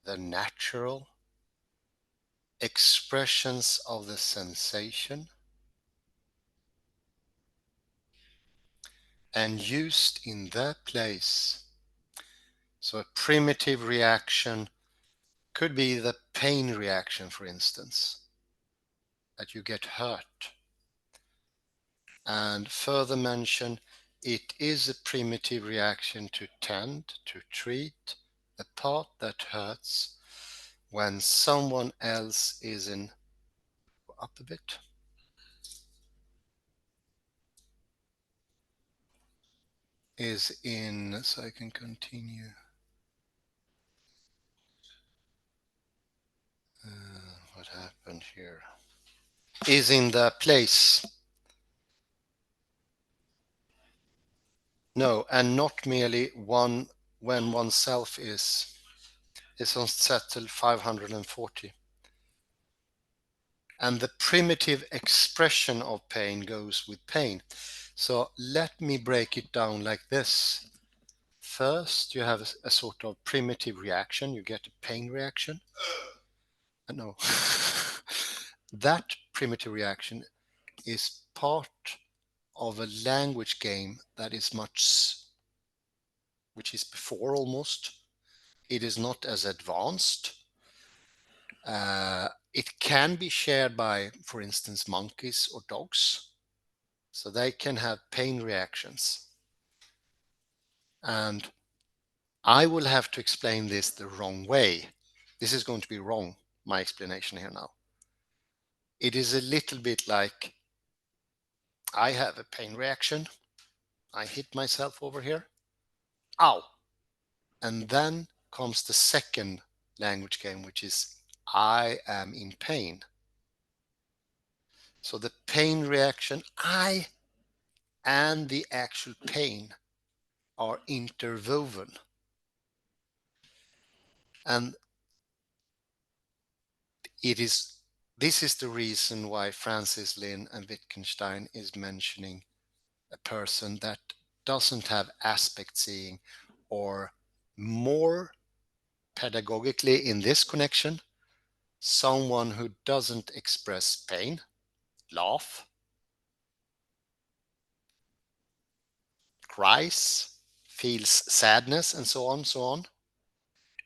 the natural expressions of the sensation, and used in their place. So a primitive reaction could be the pain reaction, for instance, that you get hurt. And further mention, it is a primitive reaction to tend, to treat the part that hurts when someone else is in, up a bit, is in, so I can continue. What happened here? Is in the place. No, and not merely one when oneself is. It's on settle 540. And the primitive expression of pain goes with pain. So let me break it down like this. First, you have a sort of primitive reaction. You get a pain reaction. No. That primitive reaction is part of a language game that is much, which is before almost. It is not as advanced. It can be shared by, for instance, monkeys or dogs. So they can have pain reactions. And I will have to explain this the wrong way. This is going to be wrong, my explanation here now. It is a little bit like I have a pain reaction. I hit myself over here. Ow! And then comes the second language game, which is I am in pain. So the pain reaction, I, and the actual pain are interwoven. And this is the reason why Francis Lynn and Wittgenstein is mentioning a person that doesn't have aspect seeing or more pedagogically in this connection, someone who doesn't express pain, laugh, cries, feels sadness, and so on,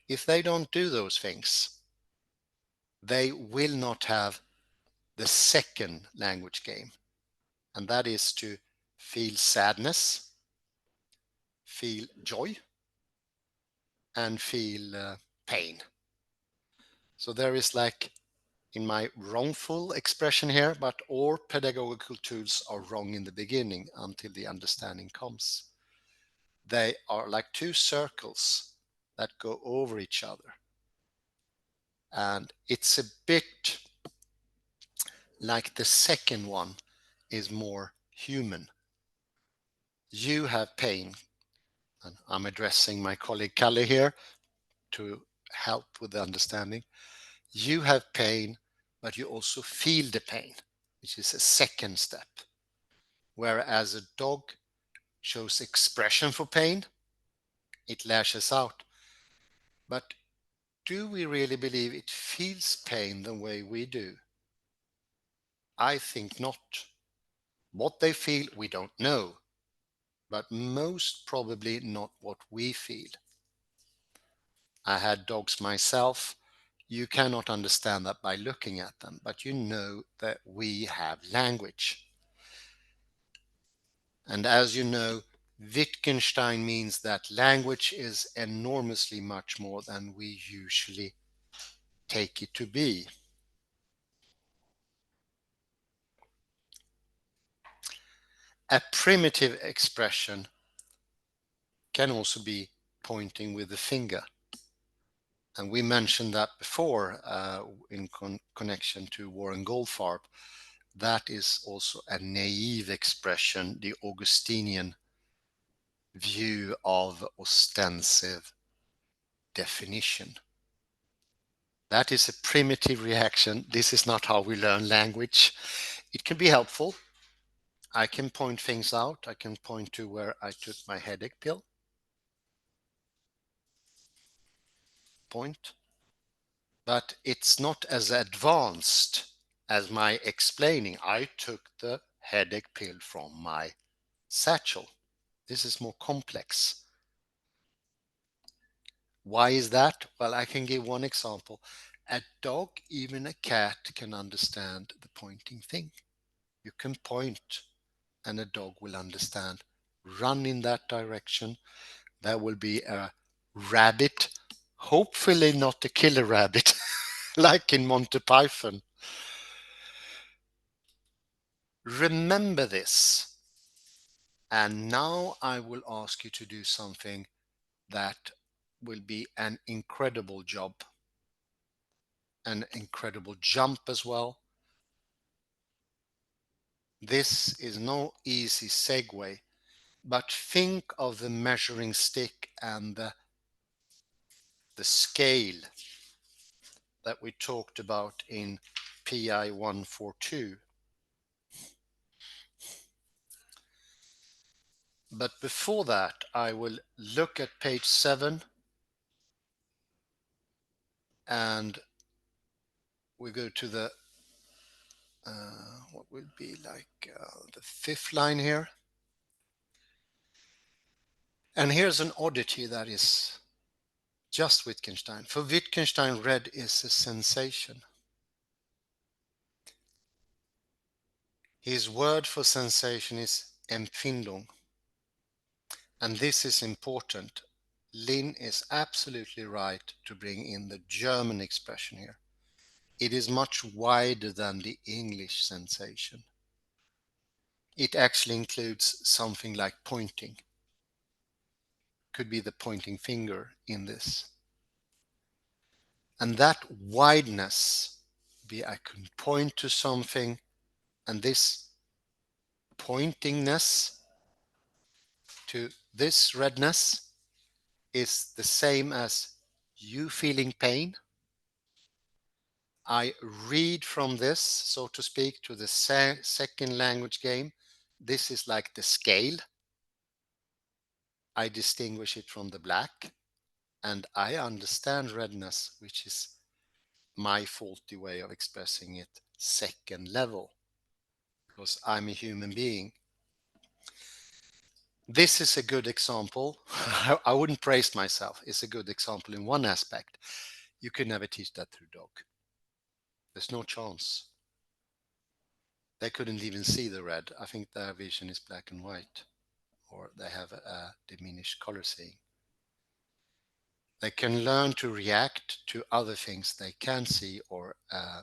if they don't do those things, they will not have the second language game, and that is to feel sadness, feel joy, and feel pain. So there is, like, in my wrongful expression here, but all pedagogical tools are wrong in the beginning until the understanding comes. They are like two circles that go over each other. And it's a bit like the second one is more human. You have pain, and I'm addressing my colleague Kalle here to help with the understanding. You have pain, but you also feel the pain, which is a second step. Whereas a dog shows expression for pain, it lashes out. But do we really believe it feels pain the way we do? I think not. What they feel, we don't know, but most probably not what we feel. I had dogs myself. You cannot understand that by looking at them, but you know that we have language. And as you know, Wittgenstein means that language is enormously much more than we usually take it to be. A primitive expression can also be pointing with the finger. And we mentioned that before in connection to Warren Goldfarb. That is also a naive expression, the Augustinian view of ostensive definition. That is a primitive reaction. This is not how we learn language. It can be helpful. I can point things out. I can point to where I took my headache pill. Point. But it's not as advanced as my explaining. I took the headache pill from my satchel. This is more complex. Why is that? Well, I can give one example. A dog, even a cat, can understand the pointing thing. You can point and a dog will understand. Run in that direction. There will be a rabbit, hopefully not a killer rabbit, like in Monty Python. Remember this. And now I will ask you to do something that will be an incredible job, an incredible jump as well. This is no easy segue, but think of the measuring stick and the scale that we talked about in PI 142. But before that, I will look at page 7 and we go to the what will be like the 5th line here. And here's an oddity that is just Wittgenstein. For Wittgenstein, red is a sensation. His word for sensation is Empfindung. And this is important. Lin is absolutely right to bring in the German expression here. It is much wider than the English sensation. It actually includes something like pointing. Could be the pointing finger in this. And that wideness, be I can point to something, and this pointingness to this redness is the same as you feeling pain. I read from this, so to speak, to the second language game. This is like the scale. I distinguish it from the black. And I understand redness, which is my faulty way of expressing it, second level, because I'm a human being. This is a good example. I wouldn't praise myself. It's a good example in one aspect. You could never teach that to a dog. There's no chance. They couldn't even see the red. I think their vision is black and white, or they have a diminished color seeing. They can learn to react to other things they can see or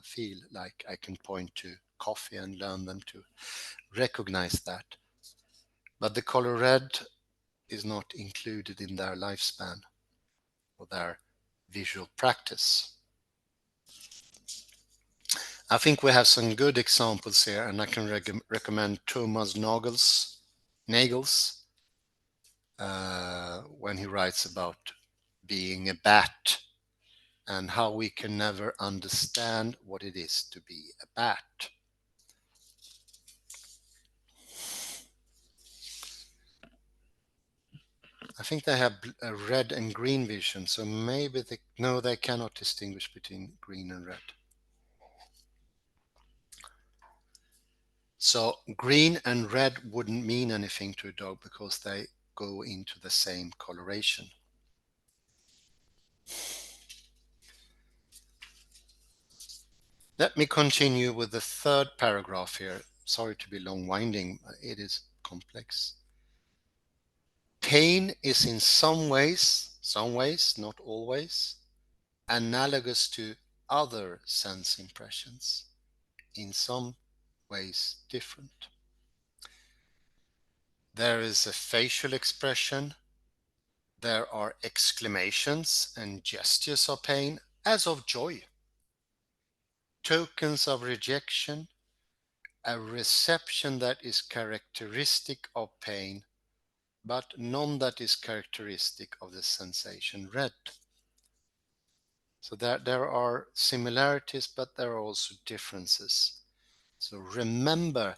feel, like I can point to coffee and learn them to recognize that. But the color red is not included in their lifespan or their visual practice. I think we have some good examples here, and I can recommend Thomas Nagel's when he writes about being a bat and how we can never understand what it is to be a bat. I think they have a red and green vision, so maybe they cannot distinguish between green and red. So green and red wouldn't mean anything to a dog because they go into the same coloration. Let me continue with the third paragraph here. Sorry to be long-winding, but it is complex. Pain is in some ways, not always, analogous to other sense impressions, in some ways different. There is a facial expression, there are exclamations and gestures of pain as of joy, tokens of rejection, a reception that is characteristic of pain, but none that is characteristic of the sensation red. So there are similarities, but there are also differences. So remember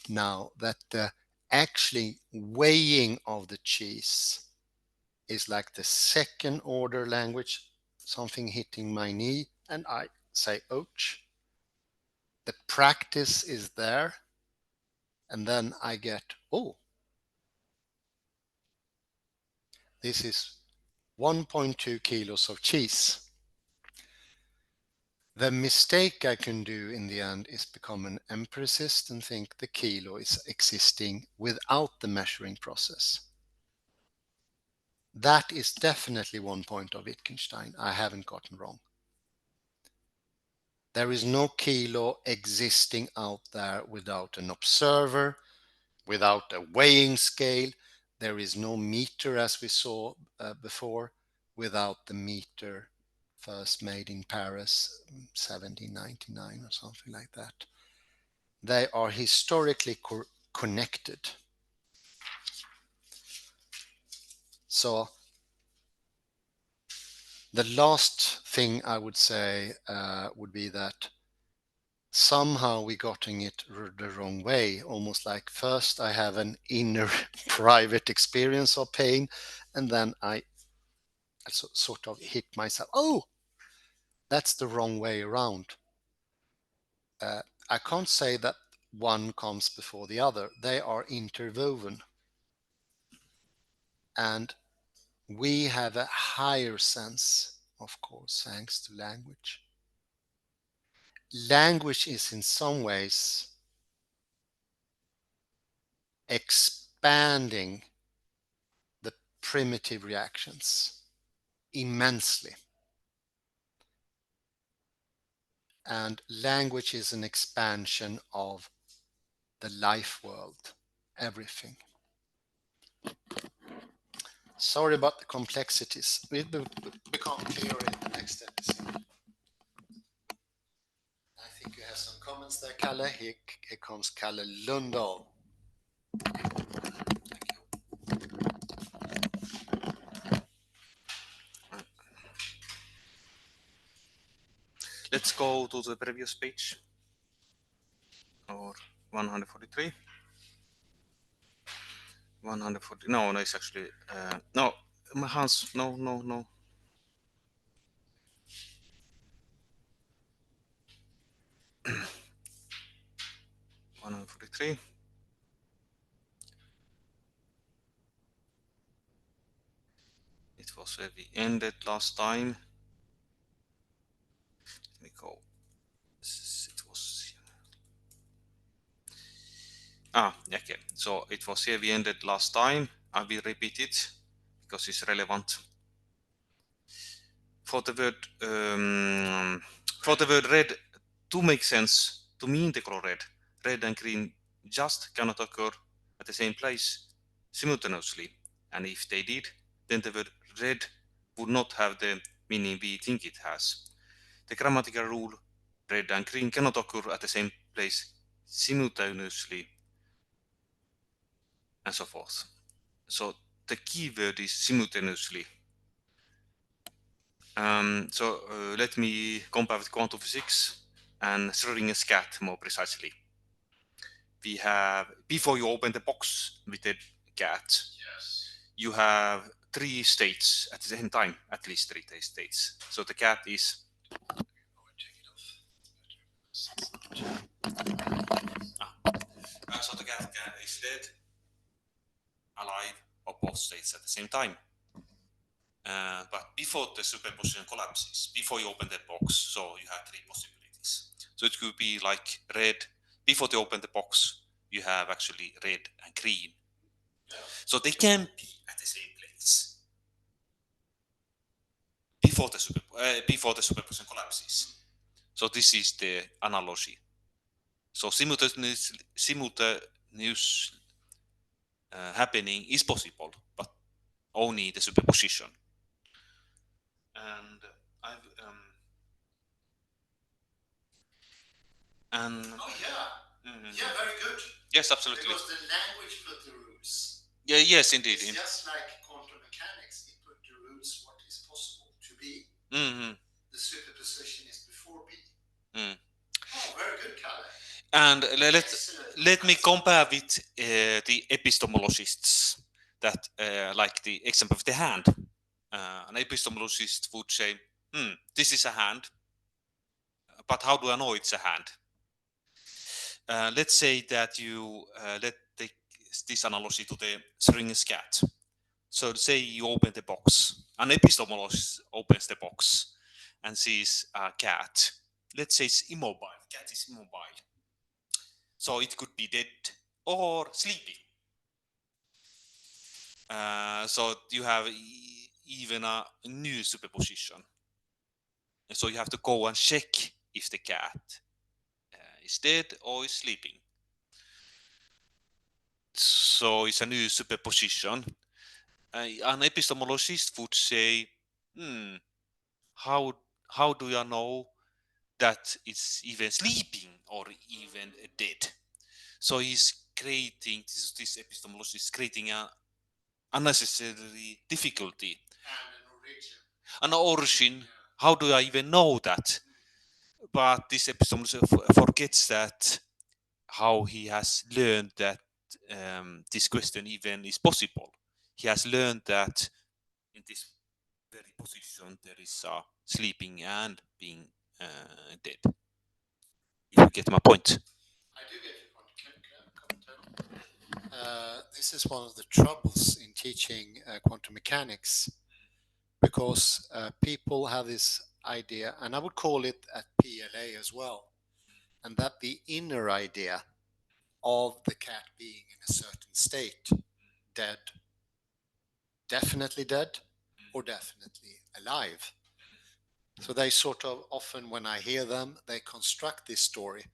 now that the actually weighing of the cheese is like the second order language, something hitting my knee and I say ouch. The practice is there, and then I get, oh, this is 1.2 kilos of cheese. The mistake I can do in the end is become an empiricist and think the kilo is existing without the measuring process. That is definitely one point of Wittgenstein I haven't gotten wrong. There is no kilo existing out there without an observer, without a weighing scale. There is no meter, as we saw before, without the meter first made in Paris, 1799 or something like that. They are historically connected. So the last thing I would say would be that somehow we gotten it the wrong way, almost like first I have an inner private experience of pain, and then I sort of hit myself, oh, that's the wrong way around. I can't say that one comes before the other. They are interwoven. And we have a higher sense, of course, thanks to language. Language is in some ways expanding the primitive reactions immensely. And language is an expansion of the life world, everything. Sorry about the complexities. We'll become clearer in the next episode. I think you have some comments there, Kalle. Here comes Kalle Lundahl. Let's go to the previous page, or 143. 140. No, it's actually no. Hans, no. 143. It was where we ended last time. Let me go. It was. Okay. So it was here we ended last time. I will repeat it because it's relevant. For the word red to make sense, to mean the color red and green just cannot occur at the same place simultaneously. And if they did, then the word red would not have the meaning we think it has. The grammatical rule red and green cannot occur at the same place simultaneously, and so forth. So the key word is simultaneously. Let me compare with quantum physics and Schrödinger's cat more precisely. We have, before you open the box with the cat, you have three states at the same time, at least three states. So the cat is. So the cat is dead, alive, or both states at the same time. But before the superposition collapses, before you open the box, so you have three possibilities. So it could be like red. Before they open the box, you have actually red and green. So they can be at the same place before the superposition collapses. So this is the analogy. So simultaneous happening is possible, but only the superposition. And I've and Yeah, very good. yes, absolutely. Because the language put the rules. Yeah, yes, indeed. It's just like quantum mechanics. It put the rules what is possible to be. The superposition is before B. Oh, very good, Kalle. And let me compare with the epistemologists that like the example of the hand. An epistemologist would say, this is a hand, but how do I know it's a hand? Let's say that you let's take this analogy to the Schrödinger's cat. So say you open the box. An epistemologist opens the box and sees a cat. Let's say it's immobile. The cat is immobile. So it could be dead or sleeping. So you have even a new superposition. So you have to go and check if the cat is dead or is sleeping. So it's a new superposition. An epistemologist would say, how do you know that it's even sleeping or even dead? So he's creating, this epistemologist is creating a unnecessary difficulty. An origin. How do I even know that? But this epistemologist forgets that how he has learned that this question even is possible. He has learned that in this very position there is sleeping and being dead. If you get my point. I do get your point. Can this is one of the troubles in teaching quantum mechanics, because people have this idea, and I would call it at PLA as well, and that the inner idea of the cat being in a certain state, dead, definitely dead, or definitely alive. So they sort of often, when I hear them, they construct this story.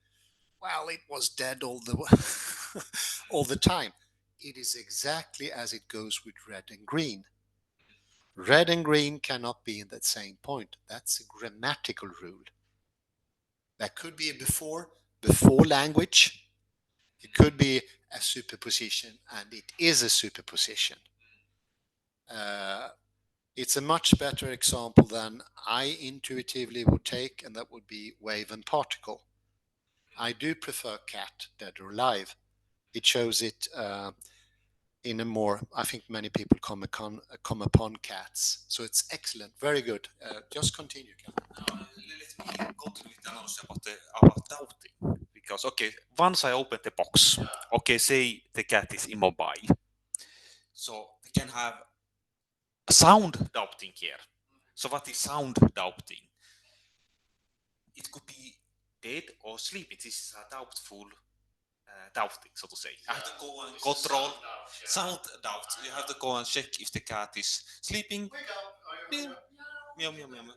Well, it was dead all the all the time. It is exactly as it goes with red and green. Red and green cannot be in that same point. That's a grammatical rule. That could be a before language. It could be a superposition, and it is a superposition. It's a much better example than I intuitively would take, and that would be wave and particle. I do prefer cat, dead or alive. It shows it in a more, I think many people come upon cats. So it's excellent, very good. Just continue, Kat. let me continue with the analogy about doubting. Because okay, once I open the box, okay, say the cat is immobile, so we can have sound doubting here. So what is sound doubting? It could be dead or sleeping. This is a doubtful doubting, so to say. You have to go and control sound doubt. You have to go and check if the cat is sleeping. Meow, meow, meow, meow.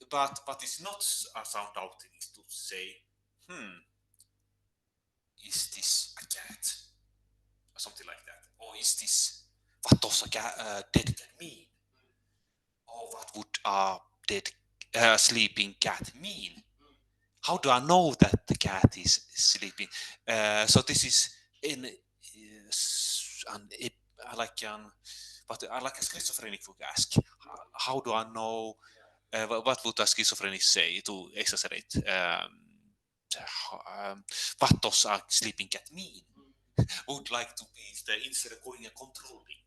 But what is not a sound doubting is to say, is this a cat? Or something like that. Or is this, what does a dead cat mean? Or what would a dead sleeping cat mean? How do I know that the cat is sleeping? So this is in like but I like a schizophrenic would ask. How do I know? What would a schizophrenic say to exaggerate? What does a sleeping cat mean? Would like to be the instead of going and controlling,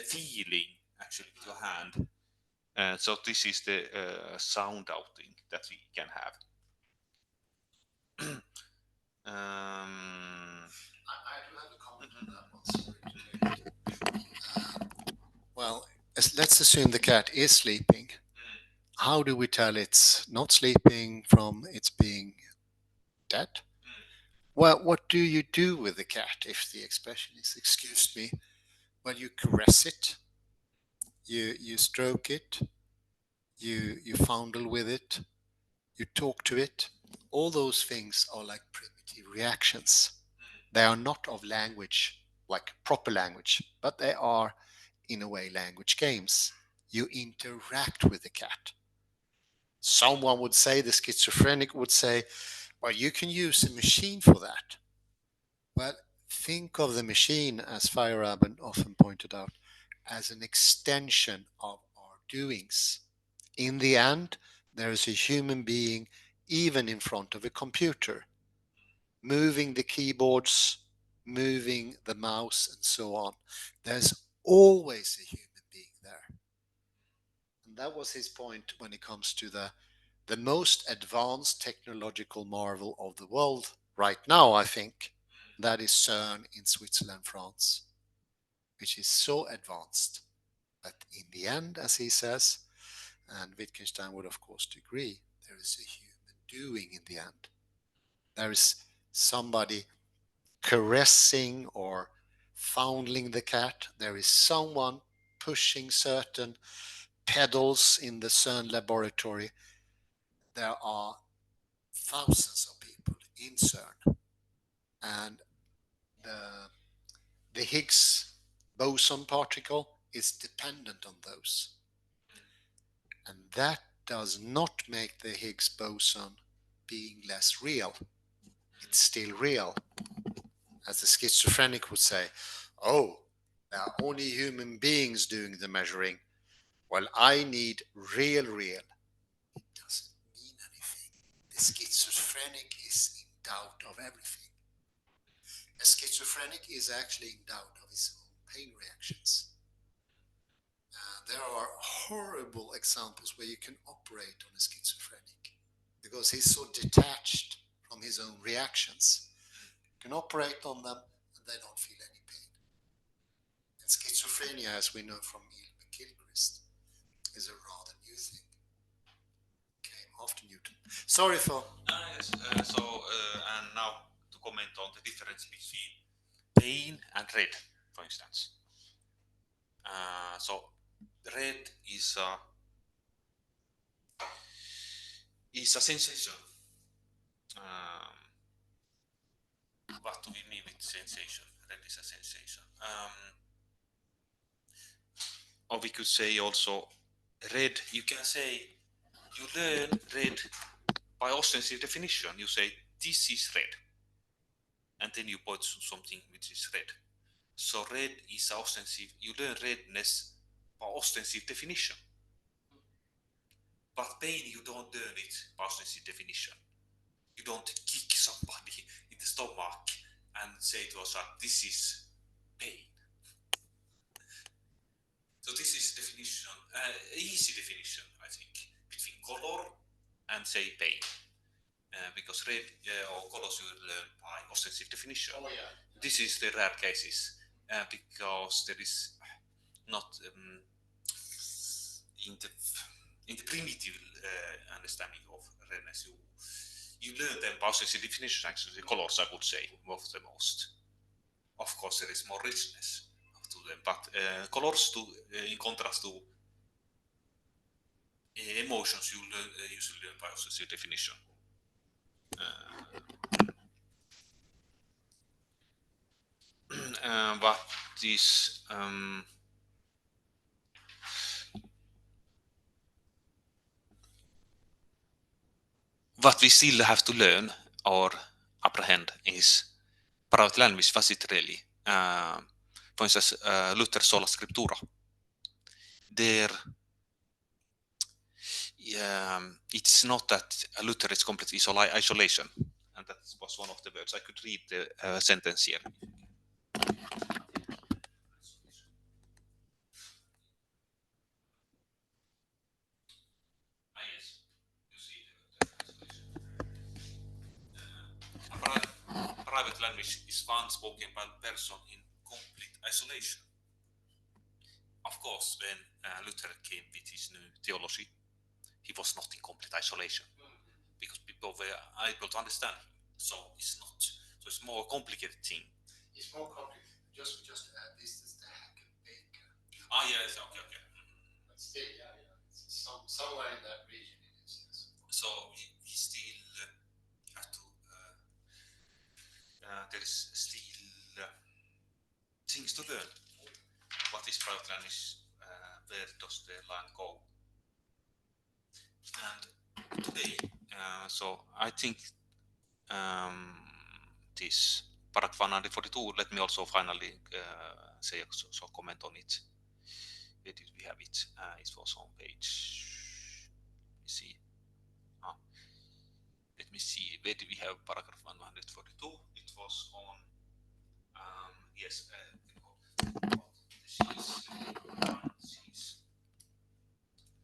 feeling actually with your hand. So this is the sound outing that we can have. I do have a comment on that one. Sorry to well, let's assume the cat is sleeping. How do we tell it's not sleeping from it's being dead? Well, what do you do with the cat if the expression is, excuse me? Well, you caress it, you stroke it, you fondle with it, you talk to it. All those things are like primitive reactions. They are not of language, like proper language, but they are, in a way, language games. You interact with the cat. Someone would say, the schizophrenic would say, well, you can use a machine for that. Well, think of the machine, as Feyerabend often pointed out, as an extension of our doings. In the end, there is a human being, even in front of a computer, moving the keyboards, moving the mouse, and so on. There's always a human being there. And that was his point when it comes to the most advanced technological marvel of the world right now, I think. That is CERN in Switzerland, France, which is so advanced that in the end, as he says, and Wittgenstein would of course agree, there is a human doing in the end. There is somebody caressing or fondling the cat. There is someone pushing certain pedals in the CERN laboratory. There are thousands of people in CERN, and the, the Higgs boson particle is dependent on those. And that does not make the Higgs boson being less real. It's still real. As the schizophrenic would say, oh, there are only human beings doing the measuring. Well, I need real. It doesn't mean anything. The schizophrenic is in doubt of everything. A schizophrenic is actually in doubt of his own pain reactions. There are horrible examples where you can operate on a schizophrenic because he's so detached from his own reactions. You can operate on them and they don't feel any pain. And schizophrenia, as we know from Neil McGilchrist, is a rather new thing. Came after Newton. Sorry for. Yes, and now to comment on the difference between pain and red, for instance. So red is a sensation. Um, what do we mean with sensation? Red is a sensation. Or we could say also red. You can say you learn red by ostensive definition. You say this is red, and then you point to something which is red. So red is ostensive. You learn redness by ostensive definition. But pain, you don't learn it by ostensive definition. You don't kick somebody in the stomach and say to us, this is pain. So this is definition, easy definition, I think, between color and say pain. Because red or colors you learn by offensive definition. Oh yeah. This is the rare cases because there is not in the primitive understanding of redness. You learn them by offensive definition. Actually, the colors I would say of the most. Of course, there is more richness to them, but colors to in contrast to emotions you learn, usually learn by offensive definition. What is what we still have to learn or apprehend is private language facility. For instance, Luther sola scriptura. There, it's not that Luther is complete isolation, and that was one of the words. I could read the sentence here. Yes, you see private language is one spoken by person in complete isolation. Of course, when Luther came with his new theology, he was not in complete isolation because people were able to understand him. So it's not. So it's more complicated thing. It's more complicated. Just to add, this is the hack and baker. Ah, yes, okay. But still, yeah. It's somewhere in that region it is. Yes. So we still have to. There is still things to learn. What is private language? Where does the line go? And today, so I think this paragraph 142. Let me also finally say so comment on it. Where did we have it? It was on page. Let me see. Let me see. Where did we have paragraph 142? It was on. Yes.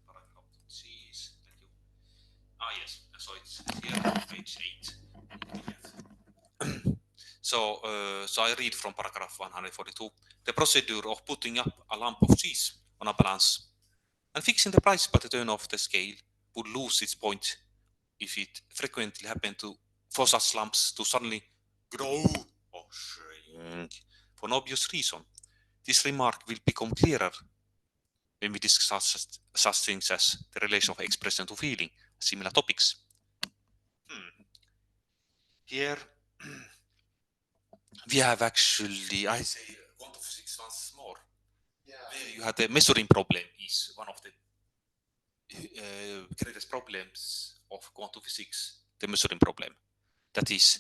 Paragraph C's. Thank you. Yes. So it's here, page 8. So I read from paragraph 142. The procedure of putting up a lump of cheese on a balance and fixing the price by the turn of the scale would lose its point if it frequently happened for such lumps to suddenly grow or shrink for no obvious reason. This remark will become clearer when we discuss such things as the relation of expression to feeling, similar topics. Here we have actually, I say, quantum physics once more. Yeah. Where you had the measuring problem is one of the greatest problems of quantum physics, the measuring problem. That is,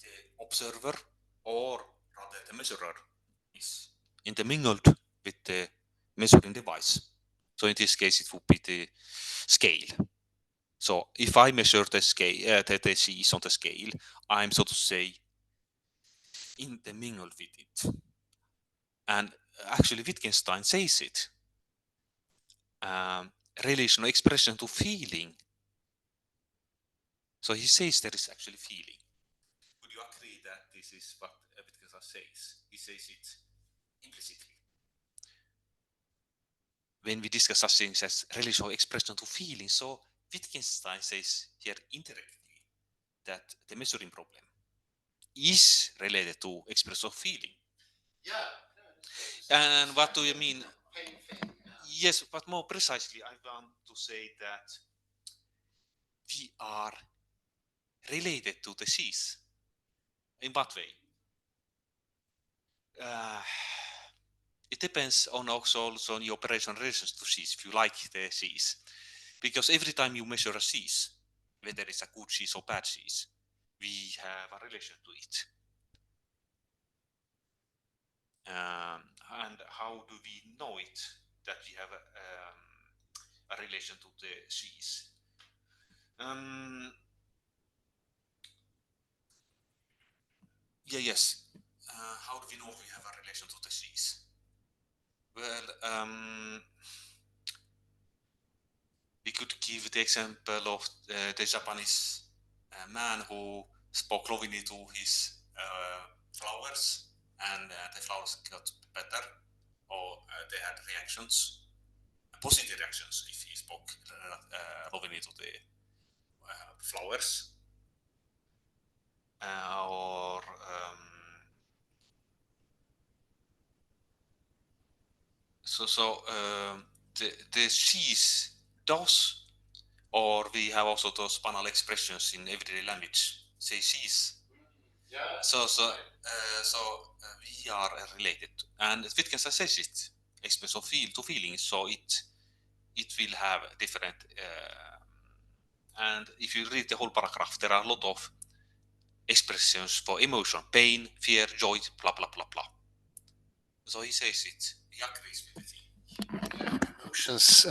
the observer, or rather the measurer, is intermingled with the measuring device. So in this case, it would be the scale. So if I measure the scale, the C's on the scale, I'm so to say intermingled with it. And actually, Wittgenstein says it. Relation or expression to feeling. So he says there is actually feeling. Would you agree that this is what Wittgenstein says? He says it implicitly. When we discuss such things as relation or expression to feeling, so Wittgenstein says here indirectly that the measuring problem is related to expression of feeling. Yeah. And what do you mean? Yes, but more precisely, I want to say that we are related to the seas. In what way? It depends on also on your operational relations to seas, if you like the seas. Because every time you measure a seas, whether it's a good seas or bad seas, we have a relation to it. And how do we know it, that we have a relation to the seas? Yes. How do we know we have a relation to the seas? Well, we could give give the example of the Japanese man who spoke lovingly to his flowers, and the flowers got better, or they had reactions, positive reactions if he spoke lovingly to the flowers, or the cheese does, or we have also those banal expressions in everyday language. Say cheese. Yeah. We are related, and Wittgenstein says it express of feel to feelings, so it will have different. And if you read the whole paragraph, there are a lot of expressions for emotion, pain, fear, joy, blah blah blah blah. So he says it. He agrees with it. Emotions,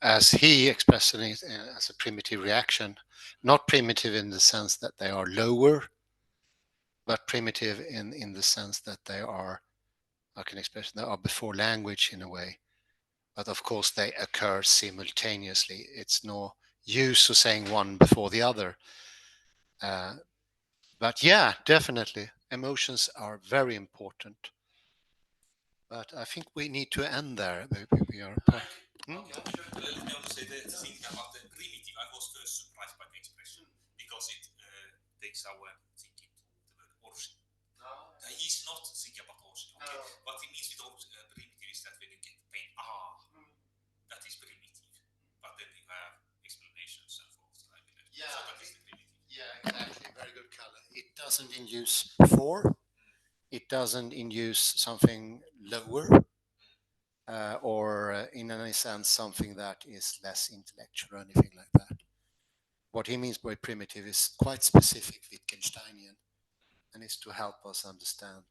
as he expressed it, as a primitive reaction, not primitive in the sense that they are lower, but primitive in the sense that they are, I can express, they are before language in a way. But of course, they occur simultaneously. It's no use of saying one before the other. But yeah, definitely, emotions are very important. But I think we need to end there. We are. Let me also say the thing about the primitive. I was first surprised by the expression because it takes our thinking to the word origin. He's not thinking about origin. Okay, what it means with primitive is that when you get pain, that is primitive. But then you have explanations and forth. Yeah, so that is the primitive. Yeah, exactly. Very good, Kalle. It doesn't induce for. It doesn't induce something lower, or in any sense something that is less intellectual or anything like that. What he means by primitive is quite specific Wittgensteinian, and is to help us understand,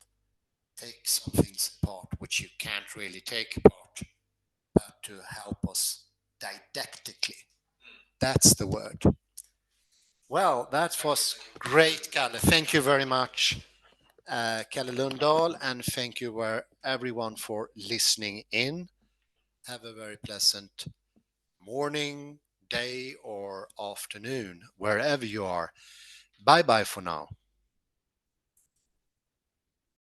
take some things apart which you can't really take apart, but to help us didactically. That's the word. Well, that was great, Kalle. Thank you very much, Kalle Lundahl, and thank you everyone for listening in. Have a very pleasant morning, day, or afternoon, wherever you are. Bye bye for now.